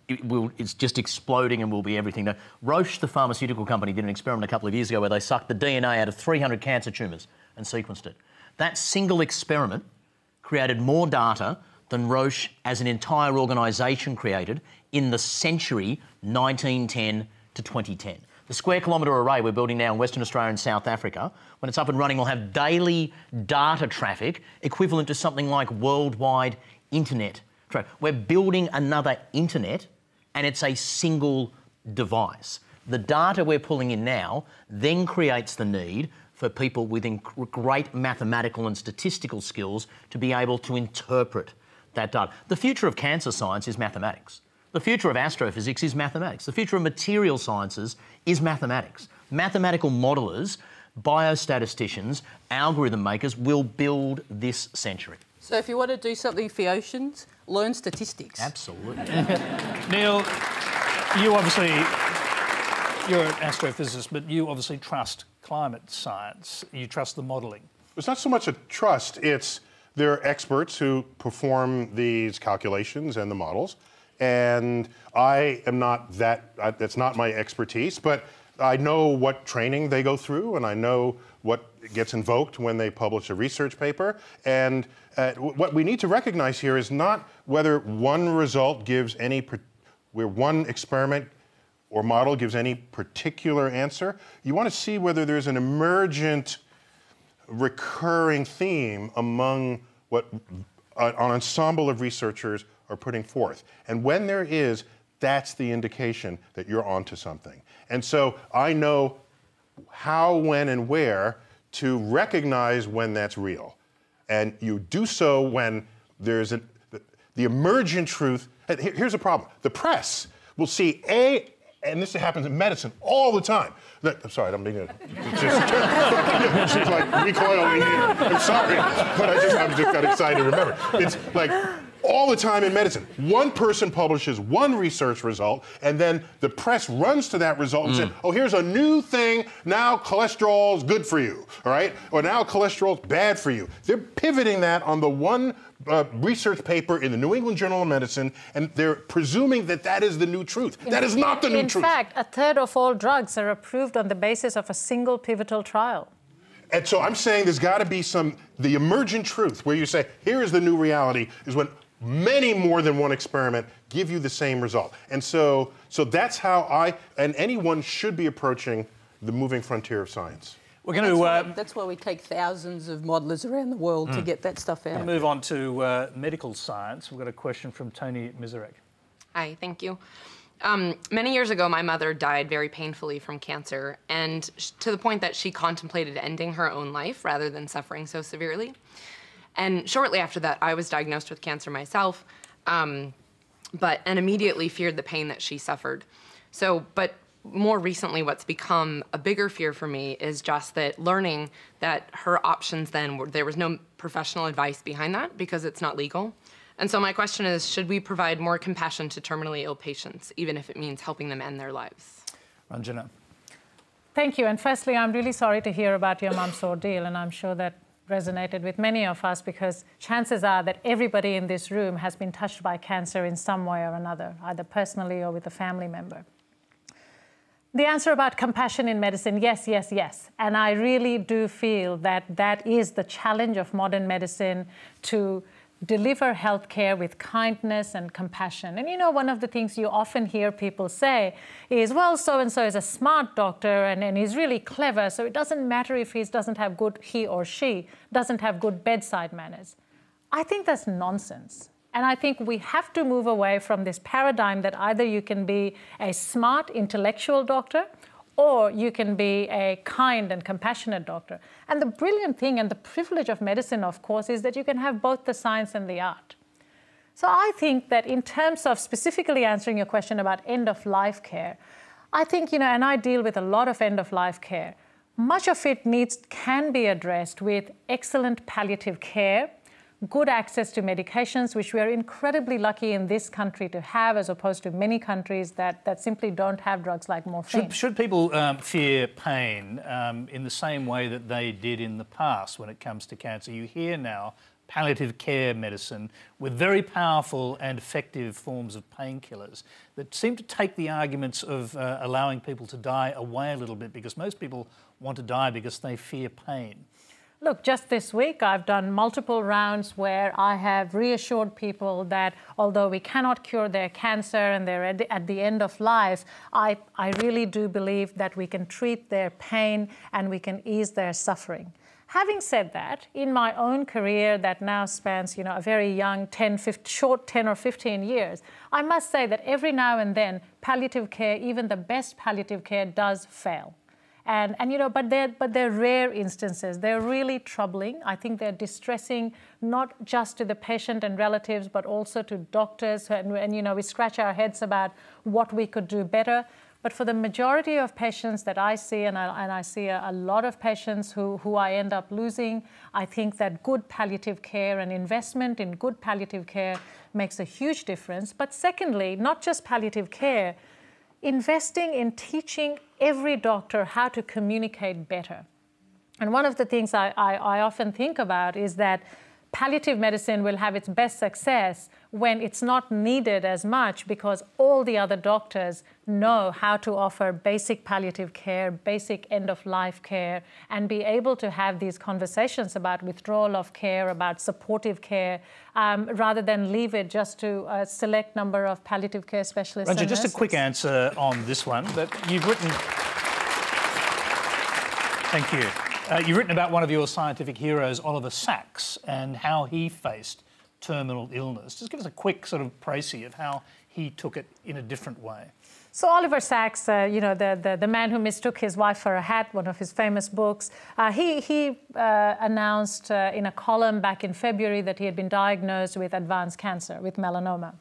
Speaker 4: it's just exploding and will be everything. Now, Roche, the pharmaceutical company, did an experiment a couple of years ago where they sucked the DNA out of 300 cancer tumours and sequenced it. That single experiment created more data than Roche as an entire organisation created in the century 1910 to to 2010. The square kilometre array we're building now in Western Australia and South Africa, when it's up and running, will have daily data traffic equivalent to something like worldwide internet traffic. We're building another internet, and it's a single device. The data we're pulling in now then creates the need for people with great mathematical and statistical skills to be able to interpret that data. The future of cancer science is mathematics. The future of astrophysics is mathematics. The future of material sciences is mathematics. Mathematical modellers, biostatisticians, algorithm makers will build this century.
Speaker 6: So if you want to do something for the oceans, learn statistics.
Speaker 4: Absolutely.
Speaker 1: Neil, you're an astrophysicist, but you obviously trust climate science. You trust the modelling.
Speaker 3: It's not so much a trust, it's there are experts who perform these calculations and the models, and I am not that, that's not my expertise, but I know what training they go through, and I know what gets invoked when they publish a research paper, and what we need to recognize here is not whether one result gives any, where one experiment or model gives any particular answer. You want to see whether there's an emergent, recurring theme among what an ensemble of researchers are putting forth. And when there is, that's the indication that you're onto something. And so I know how, when, and where to recognize when that's real. And you do so when there's the emergent truth. Here's a problem. The press will see and this happens in medicine all the time. I'm sorry, I don't mean to just like recoiling here. I'm sorry, but I just got excited to remember. It's like all the time in medicine. One person publishes one research result, and then the press runs to that result and says, oh, here's a new thing, now cholesterol's good for you, all right? Or now cholesterol's bad for you. They're pivoting that on the one research paper in the New England Journal of Medicine, and they're presuming that that is the new truth. That is not the new truth.
Speaker 5: In fact, a third of all drugs are approved on the basis of a single pivotal trial.
Speaker 3: And so I'm saying there's got to be the emergent truth where you say, here is the new reality, is when many more than one experiment give you the same result. And so that's how and anyone should be approaching the moving frontier of science.
Speaker 1: We're going to...
Speaker 6: That's why we take thousands of modellers around the world to get that stuff out.
Speaker 1: We'll move on to medical science. We've got a question from Tony Mizarek.
Speaker 14: Hi, thank you. Many years ago, my mother died very painfully from cancer, and to the point that she contemplated ending her own life rather than suffering so severely. And shortly after that, I was diagnosed with cancer myself, and immediately feared the pain that she suffered. But more recently, what's become a bigger fear for me is just that learning that her options then were, there was no professional advice behind that because it's not legal. And so my question is, should we provide more compassion to terminally ill patients, even if it means helping them end their lives?
Speaker 1: Ranjana.
Speaker 5: Thank you. And firstly, I'm really sorry to hear about your mum's ordeal, and I'm sure that resonated with many of us because chances are that everybody in this room has been touched by cancer in some way or another, either personally or with a family member. The answer about compassion in medicine, yes, yes, yes. And I really do feel that that is the challenge of modern medicine, to deliver healthcare with kindness and compassion. And you know, one of the things you often hear people say is, well, so-and-so is a smart doctor and he's really clever, so it doesn't matter if he or she doesn't have good bedside manners. I think that's nonsense. And I think we have to move away from this paradigm that either you can be a smart intellectual doctor or you can be a kind and compassionate doctor. And the brilliant thing and the privilege of medicine, of course, is that you can have both the science and the art. So I think that in terms of specifically answering your question about end-of-life care, I think, you know, and I deal with a lot of end-of-life care, much of it can be addressed with excellent palliative care, good access to medications, which we are incredibly lucky in this country to have, as opposed to many countries that simply don't have drugs like morphine.
Speaker 1: Should people fear pain in the same way that they did in the past when it comes to cancer? You hear now palliative care medicine with very powerful and effective forms of painkillers that seem to take the arguments of allowing people to die away a little bit, because most people want to die because they fear pain.
Speaker 5: Look, just this week, I've done multiple rounds where I have reassured people that although we cannot cure their cancer and they're at the end of life, I really do believe that we can treat their pain and we can ease their suffering. Having said that, in my own career that now spans, a very young short 10 or 15 years, I must say that every now and then, palliative care, even the best palliative care, does fail. But they're rare instances. They're really troubling. I think they're distressing, not just to the patient and relatives, but also to doctors. And we scratch our heads about what we could do better. But for the majority of patients that I see, and I see a lot of patients who I end up losing, I think that good palliative care and investment in good palliative care makes a huge difference. But secondly, not just palliative care, investing in teaching every doctor how to communicate better. And one of the things I often think about is that palliative medicine will have its best success when it's not needed as much because all the other doctors know how to offer basic palliative care, basic end-of-life care, and be able to have these conversations about withdrawal of care, about supportive care, rather than leave it just to a select number of palliative care specialists.
Speaker 1: Ranjana, just a quick answer on this one. That you've written... Thank you. You've written about one of your scientific heroes, Oliver Sacks, and how he faced terminal illness. Just give us a quick sort of précis of how he took it in a different way.
Speaker 5: So Oliver Sacks, the man who mistook his wife for a hat, one of his famous books, he announced in a column back in February that he had been diagnosed with advanced cancer, with melanoma.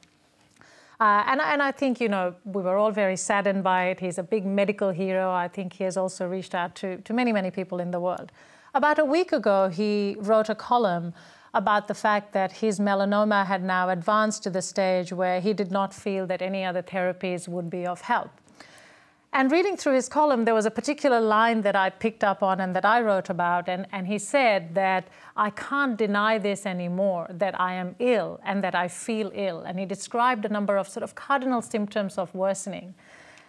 Speaker 5: And I think, we were all very saddened by it. He's a big medical hero. I think he has also reached out to many, many people in the world. About a week ago, he wrote a column about the fact that his melanoma had now advanced to the stage where he did not feel that any other therapies would be of help. And reading through his column, there was a particular line that I picked up on and that I wrote about, and he said that I can't deny this anymore, that I am ill and that I feel ill. And he described a number of sort of cardinal symptoms of worsening.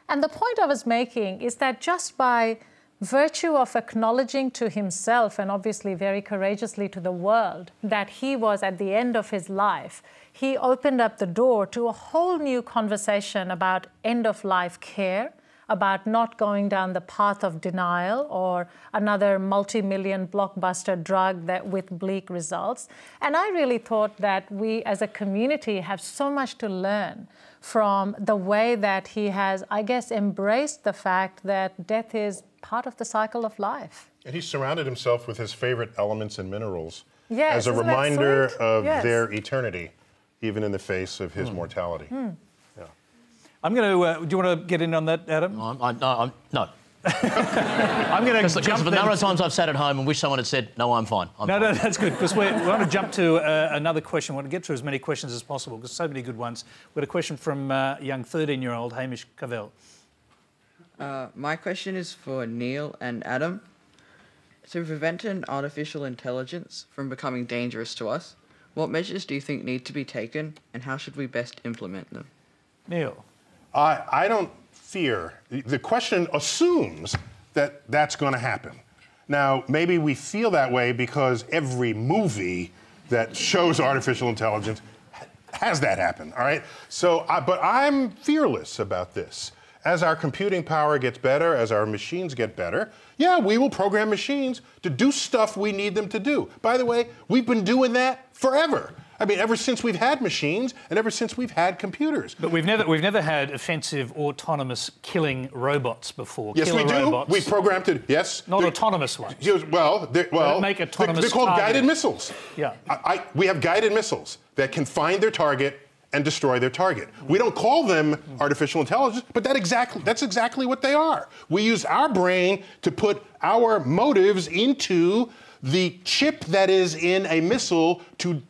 Speaker 5: And the point I was making is that just by virtue of acknowledging to himself, and obviously very courageously to the world, that he was at the end of his life, he opened up the door to a whole new conversation about end-of-life care, about not going down the path of denial or another multi-million blockbuster drug with bleak results. And I really thought that we as a community have so much to learn from the way that he has, I guess, embraced the fact that death is part of the cycle of life.
Speaker 3: And he surrounded himself with his favorite elements and minerals
Speaker 5: as
Speaker 3: a reminder of their eternity, even in the face of his mortality.
Speaker 1: I'm going to... do you want to get in on that, Adam?
Speaker 4: No.
Speaker 1: I'm going to jump...
Speaker 4: Because the number of times I've sat at home and wish someone had said, no, I'm fine.
Speaker 1: No, that's good, because we want to jump to another question. We want to get through as many questions as possible, because so many good ones. We've got a question from young 13-year-old Hamish Cavell.
Speaker 15: My question is for Neil and Adam. To prevent an artificial intelligence from becoming dangerous to us, what measures do you think need to be taken, and how should we best implement them?
Speaker 1: Neil.
Speaker 3: I don't fear. The question assumes that that's going to happen. Now, maybe we feel that way because every movie that shows artificial intelligence has that happen, all right? So, but I'm fearless about this. As our computing power gets better, as our machines get better, yeah, we will program machines to do stuff we need them to do. By the way, we've been doing that forever. I mean, ever since we've had machines and ever since we've had computers.
Speaker 1: But we've never had offensive, autonomous killing robots before.
Speaker 3: Yes, we do.
Speaker 1: Robots.
Speaker 3: We programmed it. Yes.
Speaker 1: Not autonomous ones.
Speaker 3: Well,
Speaker 1: make autonomous.
Speaker 3: They're called guided missiles.
Speaker 1: Yeah.
Speaker 3: We have guided missiles that can find their target and destroy their target. We don't call them artificial intelligence, but that's exactly what they are. We use our brain to put our motives into the chip that is in a missile to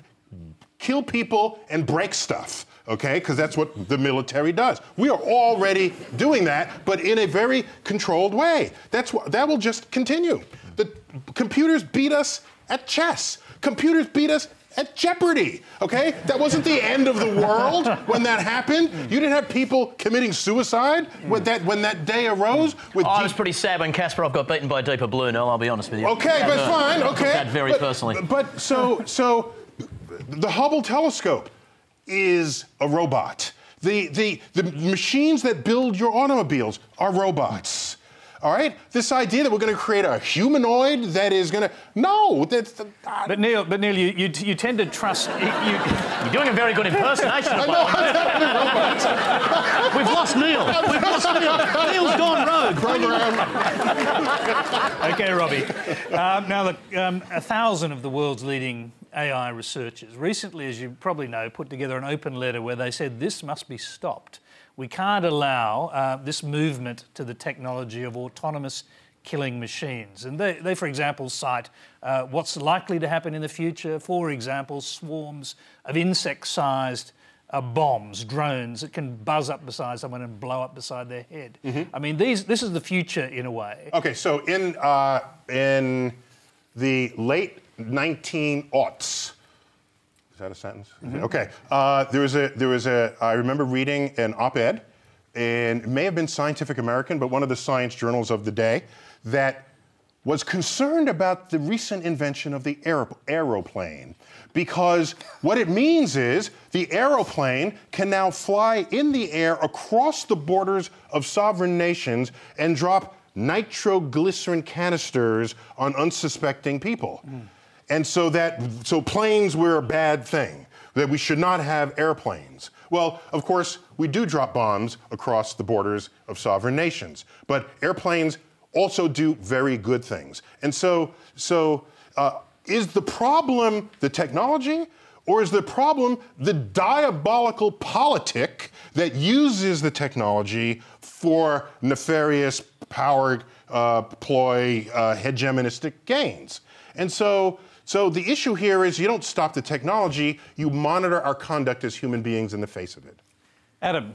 Speaker 3: kill people and break stuff, okay? Because that's what the military does. We are already doing that, but in a very controlled way. That will just continue. The computers beat us at chess. Computers beat us at jeopardy, okay? That wasn't the end of the world when that happened. You didn't have people committing suicide when that day arose.
Speaker 4: I was pretty sad when Kasparov got beaten by Deeper Blue, Noel, I'll be honest with you.
Speaker 3: Okay, but fine, okay.
Speaker 4: I took that very personally.
Speaker 3: But so the Hubble telescope is a robot. The machines that build your automobiles are robots. All right? This idea that we're going to create a humanoid that is going to... No, that's...
Speaker 1: But Neil, you tend to trust...
Speaker 4: You're doing a very good impersonation of
Speaker 3: one.
Speaker 4: We've lost Neil. We've lost Neil. Neil's gone rogue.
Speaker 1: OK, Robbie. Now, look, 1,000 of the world's leading AI researchers recently, as you probably know, put together an open letter where they said this must be stopped. We can't allow this movement to the technology of autonomous killing machines. And they for example, cite what's likely to happen in the future. For example, swarms of insect-sized bombs, drones that can buzz up beside someone and blow up beside their head. I mean, this is the future in a way.
Speaker 3: OK, so in the late 1900s, is that a sentence? OK. There was a. I remember reading an op-ed, and it may have been Scientific American, but one of the science journals of the day, that was concerned about the recent invention of the aeroplane. Because what it means is the aeroplane can now fly in the air across the borders of sovereign nations and drop nitroglycerin canisters on unsuspecting people. And so planes were a bad thing, that we should not have airplanes. Well, of course, we do drop bombs across the borders of sovereign nations, but airplanes also do very good things. And so is the problem the technology, or is the problem the diabolical politic that uses the technology for nefarious power ploy, hegemonistic gains? And so the issue here is you don't stop the technology, you monitor our conduct as human beings in the face of it.
Speaker 1: Adam,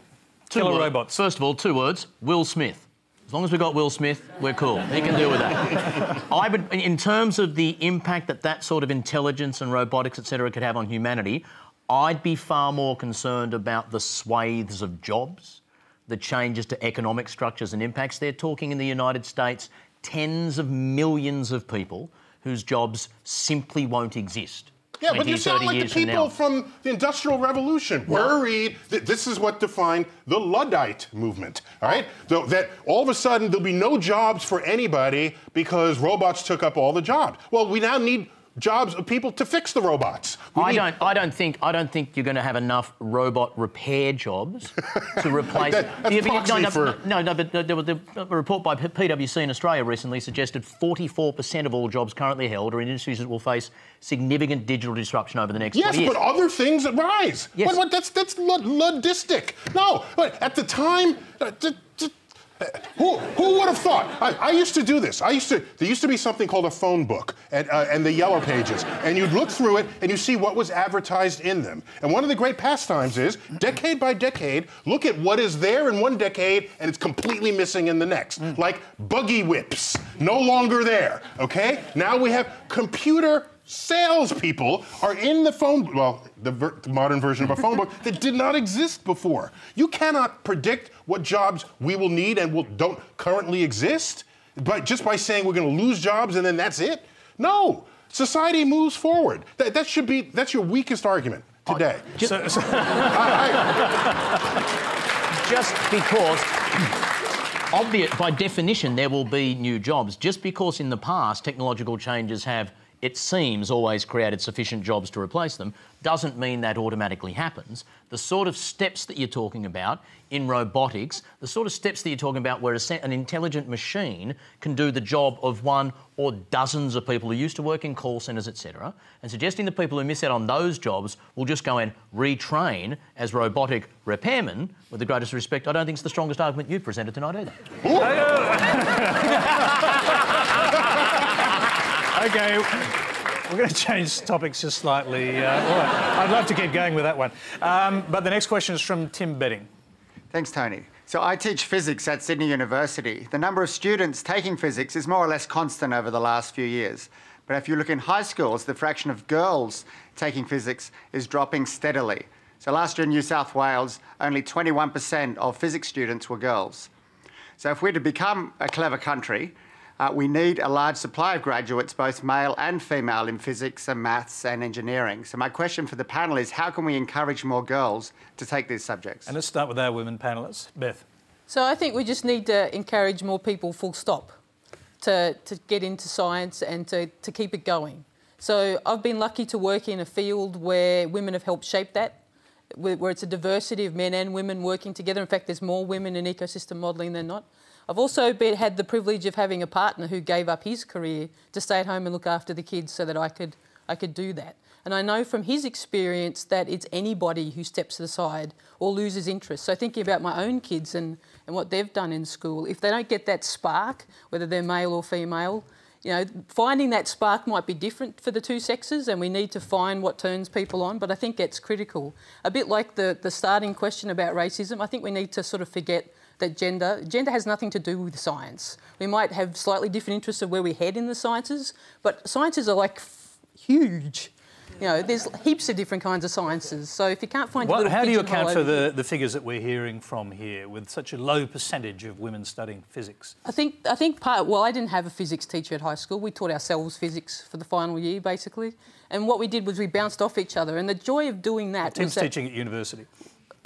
Speaker 1: killer robots.
Speaker 4: First of all, 2 words, Will Smith. As long as we've got Will Smith, we're cool. He can deal with that. In terms of the impact that sort of intelligence and robotics, etc., could have on humanity, I'd be far more concerned about the swathes of jobs, the changes to economic structures and impacts. They're talking in the United States, tens of millions of people whose jobs simply won't exist.
Speaker 3: Yeah, but you sound like the people from the Industrial Revolution, worried that this is what defined the Luddite movement, all right? So that all of a sudden there'll be no jobs for anybody because robots took up all the jobs. Well, we now need jobs of people to fix the robots.
Speaker 4: I don't think you're going to have enough robot repair jobs to replace.
Speaker 3: But
Speaker 4: a report by PwC in Australia recently suggested 44% of all jobs currently held are in industries that will face significant digital disruption over the next 20 years.
Speaker 3: Yes, but other things that rise.
Speaker 4: Yes.
Speaker 3: That's Luddistic. No, but at the time. Who would have thought? I used to do this. There used to be something called a phone book and the Yellow Pages, and you'd look through it and you see what was advertised in them. And one of the great pastimes is, decade by decade, look at what is there in one decade and it's completely missing in the next. Like buggy whips, no longer there, okay? Now we have computer salespeople are in the phone, the modern version of a phone book that did not exist before. You cannot predict what jobs we will need and don't currently exist, but just by saying we're going to lose jobs and then that's it. No, society moves forward. That's your weakest argument today.
Speaker 4: Just because, by definition, there will be new jobs. Just because in the past technological changes have, it seems, always created sufficient jobs to replace them, doesn't mean that automatically happens. The sort of steps that you're talking about in robotics, the sort of steps that you're talking about where an intelligent machine can do the job of one or dozens of people who used to work in call centres, etc., and suggesting that people who miss out on those jobs will just go and retrain as robotic repairmen, with the greatest respect, I don't think it's the strongest argument you've presented tonight either.
Speaker 1: OK, we're going to change topics just slightly. I'd love to keep going with that one. But the next question is from Tim Betting.
Speaker 16: Thanks, Tony. So I teach physics at Sydney University. The number of students taking physics is more or less constant over the last few years. But if you look in high schools, the fraction of girls taking physics is dropping steadily. So last year in New South Wales, only 21% of physics students were girls. So if we're to become a clever country, we need a large supply of graduates, both male and female, in physics and maths and engineering. So my question for the panel is, how can we encourage more girls to take these subjects?
Speaker 1: And let's start with our women panellists. Beth.
Speaker 6: So I think we just need to encourage more people, full stop, to get into science and to keep it going. So I've been lucky to work in a field where women have helped shape that, where it's a diversity of men and women working together. In fact, there's more women in ecosystem modelling than not. I've also had the privilege of having a partner who gave up his career to stay at home and look after the kids so that I could do that. And I know from his experience that it's anybody who steps aside or loses interest. So thinking about my own kids and what they've done in school, if they don't get that spark, whether they're male or female, you know, finding that spark might be different for the two sexes, and we need to find what turns people on, but I think it's critical. A bit like the starting question about racism, I think we need to sort of forget that gender has nothing to do with science. We might have slightly different interests of where we head in the sciences, but sciences are like huge. You know, there's heaps of different kinds of sciences. So if you can't find a little
Speaker 1: how do you
Speaker 6: pigeonhole
Speaker 1: account for
Speaker 6: over
Speaker 1: the figures that we're hearing from here with such a low percentage of women studying physics?
Speaker 6: I think I didn't have a physics teacher at high school. We taught ourselves physics for the final year, basically. And what we did was we bounced off each other. And the joy of doing that
Speaker 1: Tim's teaching at university.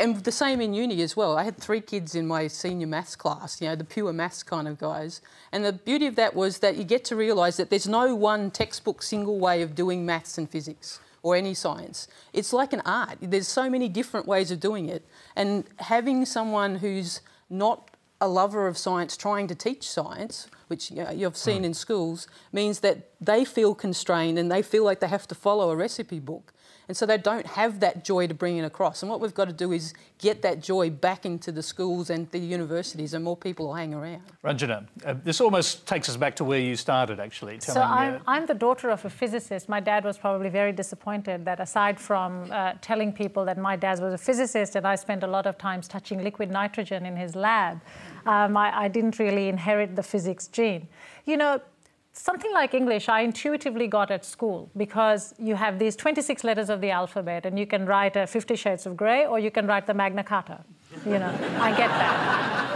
Speaker 6: And the same in uni as well. I had 3 kids in my senior maths class, you know, the pure maths kind of guys. And the beauty of that was that you get to realise that there's no one textbook single way of doing maths and physics or any science. It's like an art. There's so many different ways of doing it. And having someone who's not a lover of science trying to teach science, which you've seen in schools, means that they feel constrained and they feel like they have to follow a recipe book. And so they don't have that joy to bring it across. And what we've got to do is get that joy back into the schools and the universities, and more people will hang around.
Speaker 1: Ranjana, this almost takes us back to where you started, actually.
Speaker 5: I'm the daughter of a physicist. My dad was probably very disappointed that aside from telling people that my dad was a physicist and I spent a lot of times touching liquid nitrogen in his lab, I didn't really inherit the physics gene. You know, something like English, I intuitively got at school because you have these 26 letters of the alphabet and you can write 50 Shades of Grey or you can write the Magna Carta. You know, I get that.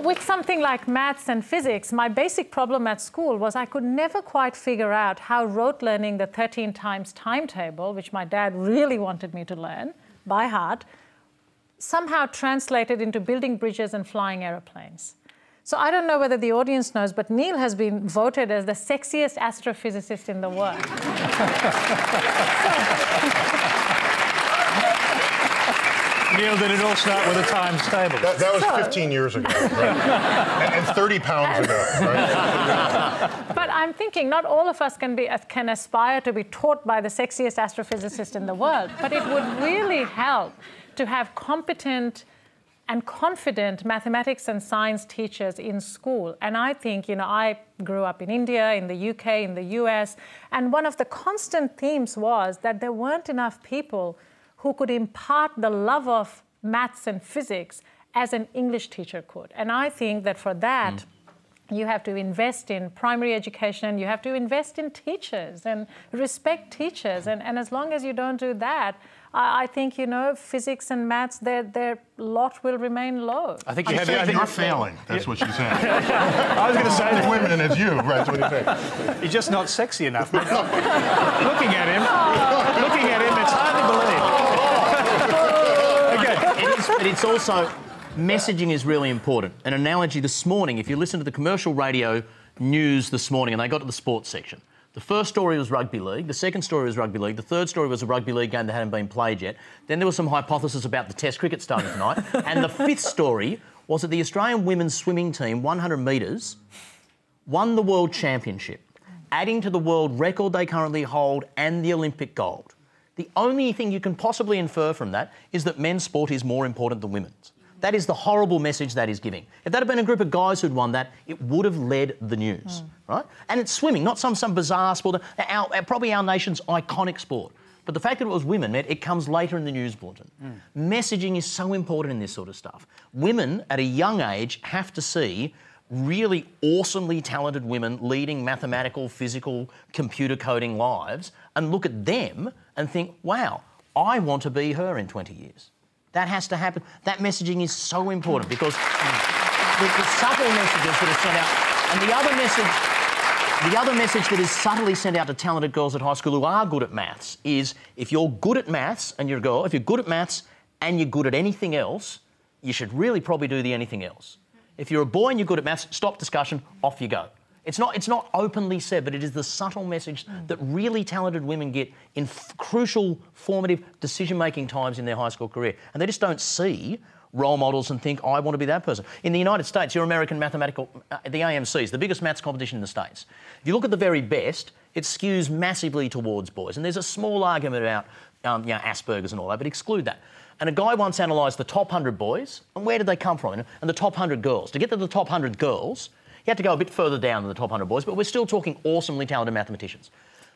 Speaker 5: With something like maths and physics, my basic problem at school was I could never quite figure out how rote learning the 13 times timetable, which my dad really wanted me to learn by heart, somehow translated into building bridges and flying aeroplanes. So I don't know whether the audience knows, but Neil has been voted as the sexiest astrophysicist in the world.
Speaker 1: Neil, did it all start with a times table?
Speaker 3: That was 15 years ago, right? and 30 pounds ago, right?
Speaker 5: But I'm thinking not all of us can aspire to be taught by the sexiest astrophysicist in the world, but it would really help to have competent and confident mathematics and science teachers in school. And I think, you know, I grew up in India, in the UK, in the US, and one of the constant themes was that there weren't enough people who could impart the love of maths and physics as an English teacher could. And I think that for that, you have to invest in primary education, you have to invest in teachers and respect teachers. And as long as you don't do that, I think, you know, physics and maths, their lot will remain low.
Speaker 3: I think you're failing. That's what she said. I was going to say as women as you, right? That's what you say.
Speaker 1: You're just not sexy enough. Looking at him, it's hard to believe.
Speaker 4: Okay. But it's also, messaging is really important. An analogy this morning, if you listen to the commercial radio news this morning and they got to the sports section, the first story was rugby league, the second story was rugby league, the third story was a rugby league game that hadn't been played yet. Then there was some hypothesis about the Test cricket starting tonight. And the fifth story was that the Australian women's swimming team, 100 metres, won the World Championship, adding to the world record they currently hold and the Olympic gold. The only thing you can possibly infer from that is that men's sport is more important than women's. That is the horrible message that is giving. If that had been a group of guys who'd won that, it would have led the news, right? And it's swimming, not some bizarre sport, probably our nation's iconic sport. But the fact that it was women meant it comes later in the news bulletin. Messaging is so important in this sort of stuff. Women, at a young age, have to see really awesomely talented women leading mathematical, physical, computer coding lives and look at them and think, wow, I want to be her in 20 years. That has to happen. That messaging is so important because the subtle messages that are sent out, and the other message that is subtly sent out to talented girls at high school who are good at maths is if you're good at maths and you're a girl, if you're good at maths and you're good at anything else, you should really probably do the anything else. If you're a boy and you're good at maths, stop discussion, off you go. It's not openly said, but it is the subtle message that really talented women get in crucial, formative, decision-making times in their high school career. And they just don't see role models and think, I want to be that person. In the United States, your American mathematical, the AMCs, the biggest maths competition in the States. If you look at the very best, it skews massively towards boys. And there's a small argument about Asperger's and all that, but exclude that. And a guy once analysed the top 100 boys, and where did they come from? And the top 100 girls. To get to the top 100 girls, you have to go a bit further down than the top 100 boys, but we're still talking awesomely talented mathematicians.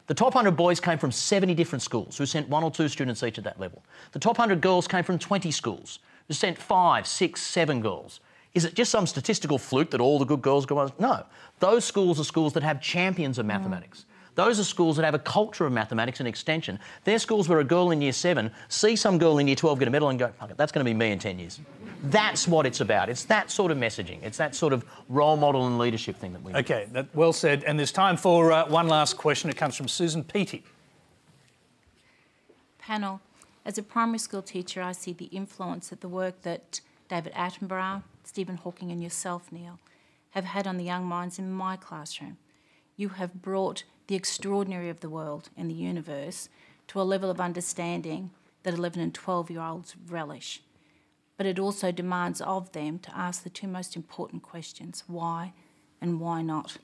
Speaker 4: The top 100 boys came from 70 different schools who sent 1 or 2 students each at that level. The top 100 girls came from 20 schools who sent 5, 6, 7 girls. Is it just some statistical fluke that all the good girls go on? No. Those schools are schools that have champions of mathematics. Those are schools that have a culture of mathematics and extension. They're schools where a girl in year 7 sees some girl in year 12 get a medal and go, fuck it, that's going to be me in 10 years. That's what it's about. It's that sort of messaging. It's that sort of role model and leadership thing that we need.
Speaker 1: OK, well said. And there's time for one last question. It comes from Susan Peaty.
Speaker 17: Panel, as a primary school teacher, I see the influence that the work that David Attenborough, Stephen Hawking and yourself, Neil, have had on the young minds in my classroom. You have brought the extraordinary of the world and the universe to a level of understanding that 11 and 12-year-olds relish. But it also demands of them to ask the 2 most important questions, why and why not.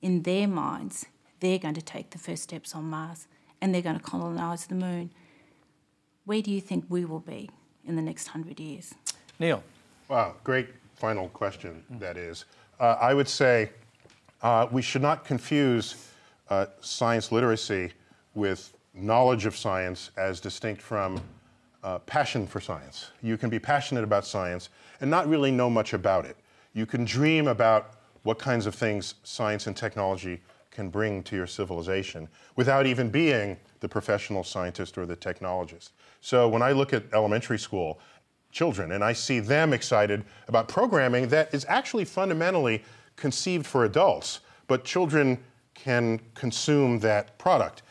Speaker 17: In their minds, they're going to take the first steps on Mars and they're going to colonise the moon. Where do you think we will be in the next 100 years?
Speaker 1: Neil.
Speaker 3: Wow, great final question, that is. I would say we should not confuse science literacy with knowledge of science as distinct from passion for science. You can be passionate about science and not really know much about it. You can dream about what kinds of things science and technology can bring to your civilization without even being the professional scientist or the technologist. So when I look at elementary school children and I see them excited about programming that is actually fundamentally conceived for adults, but children can consume that product.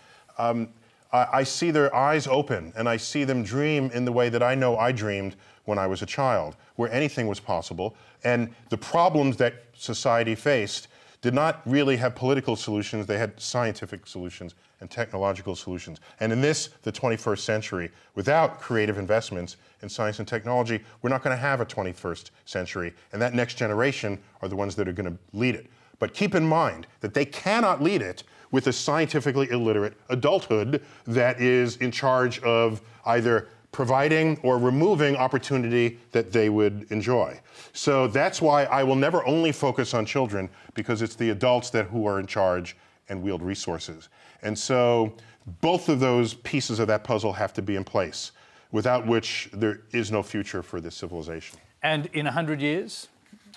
Speaker 3: I see their eyes open and I see them dream in the way that I know I dreamed when I was a child, where anything was possible. And the problems that society faced did not really have political solutions, they had scientific solutions and technological solutions. And in this, the 21st century, without creative investments in science and technology, we're not going to have a 21st century. And that next generation are the ones that are going to lead it. But keep in mind that they cannot lead it with a scientifically illiterate adulthood that is in charge of either providing or removing opportunity that they would enjoy. So that's why I will never only focus on children, because it's the adults who are in charge and wield resources. And so both of those pieces of that puzzle have to be in place, without which there is no future for this civilization.
Speaker 1: And in 100 years?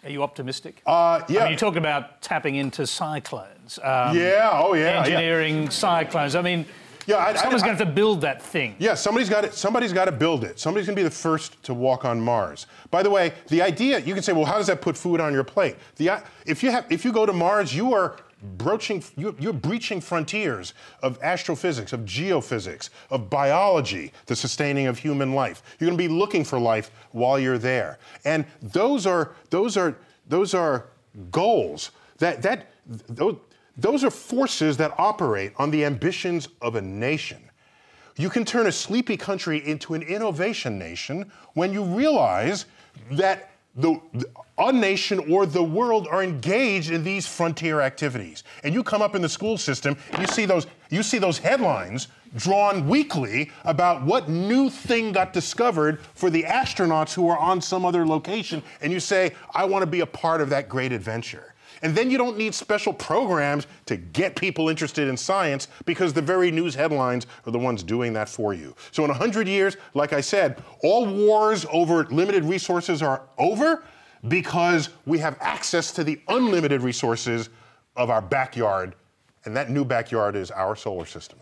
Speaker 1: Are you optimistic?
Speaker 3: Yeah.
Speaker 1: I mean, you talk about tapping into cyclones. Engineering cyclones. I mean, someone's going to have to build that thing.
Speaker 3: Yeah, somebody's got to build it. Somebody's going to be the first to walk on Mars. By the way, the idea, you can say, well, how does that put food on your plate? If you go to Mars, you're breaching frontiers of astrophysics, of geophysics, of biology, the sustaining of human life. You're going to be looking for life while you're there. And those are goals. Those are forces that operate on the ambitions of a nation. You can turn a sleepy country into an innovation nation when you realize that a nation or the world are engaged in these frontier activities. And you come up in the school system, and you see those headlines drawn weekly about what new thing got discovered for the astronauts who are on some other location, and you say, I want to be a part of that great adventure. And then you don't need special programs to get people interested in science, because the very news headlines are the ones doing that for you. So in 100 years, like I said, all wars over limited resources are over. because we have access to the unlimited resources of our backyard, and that new backyard is our solar system.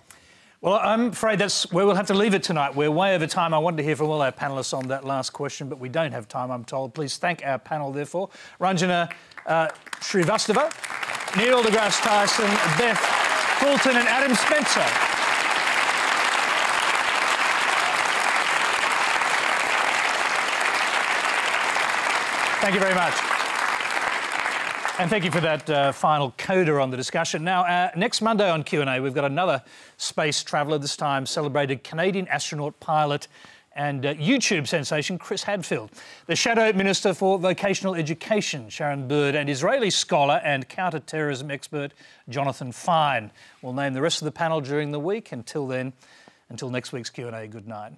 Speaker 1: Well, I'm afraid that's where we'll have to leave it tonight. We're way over time. I wanted to hear from all our panellists on that last question, but we don't have time, I'm told. Please thank our panel, therefore. Ranjana Srivastava, Neil deGrasse Tyson, Beth Fulton and Adam Spencer. Thank you very much. And thank you for that final coda on the discussion. Now, next Monday on Q&A, we've got another space traveller, this time celebrated Canadian astronaut, pilot and YouTube sensation Chris Hadfield, the Shadow Minister for Vocational Education, Sharon Bird, and Israeli scholar and counter-terrorism expert, Jonathan Fine. We'll name the rest of the panel during the week. Until then, until next week's Q&A, good night.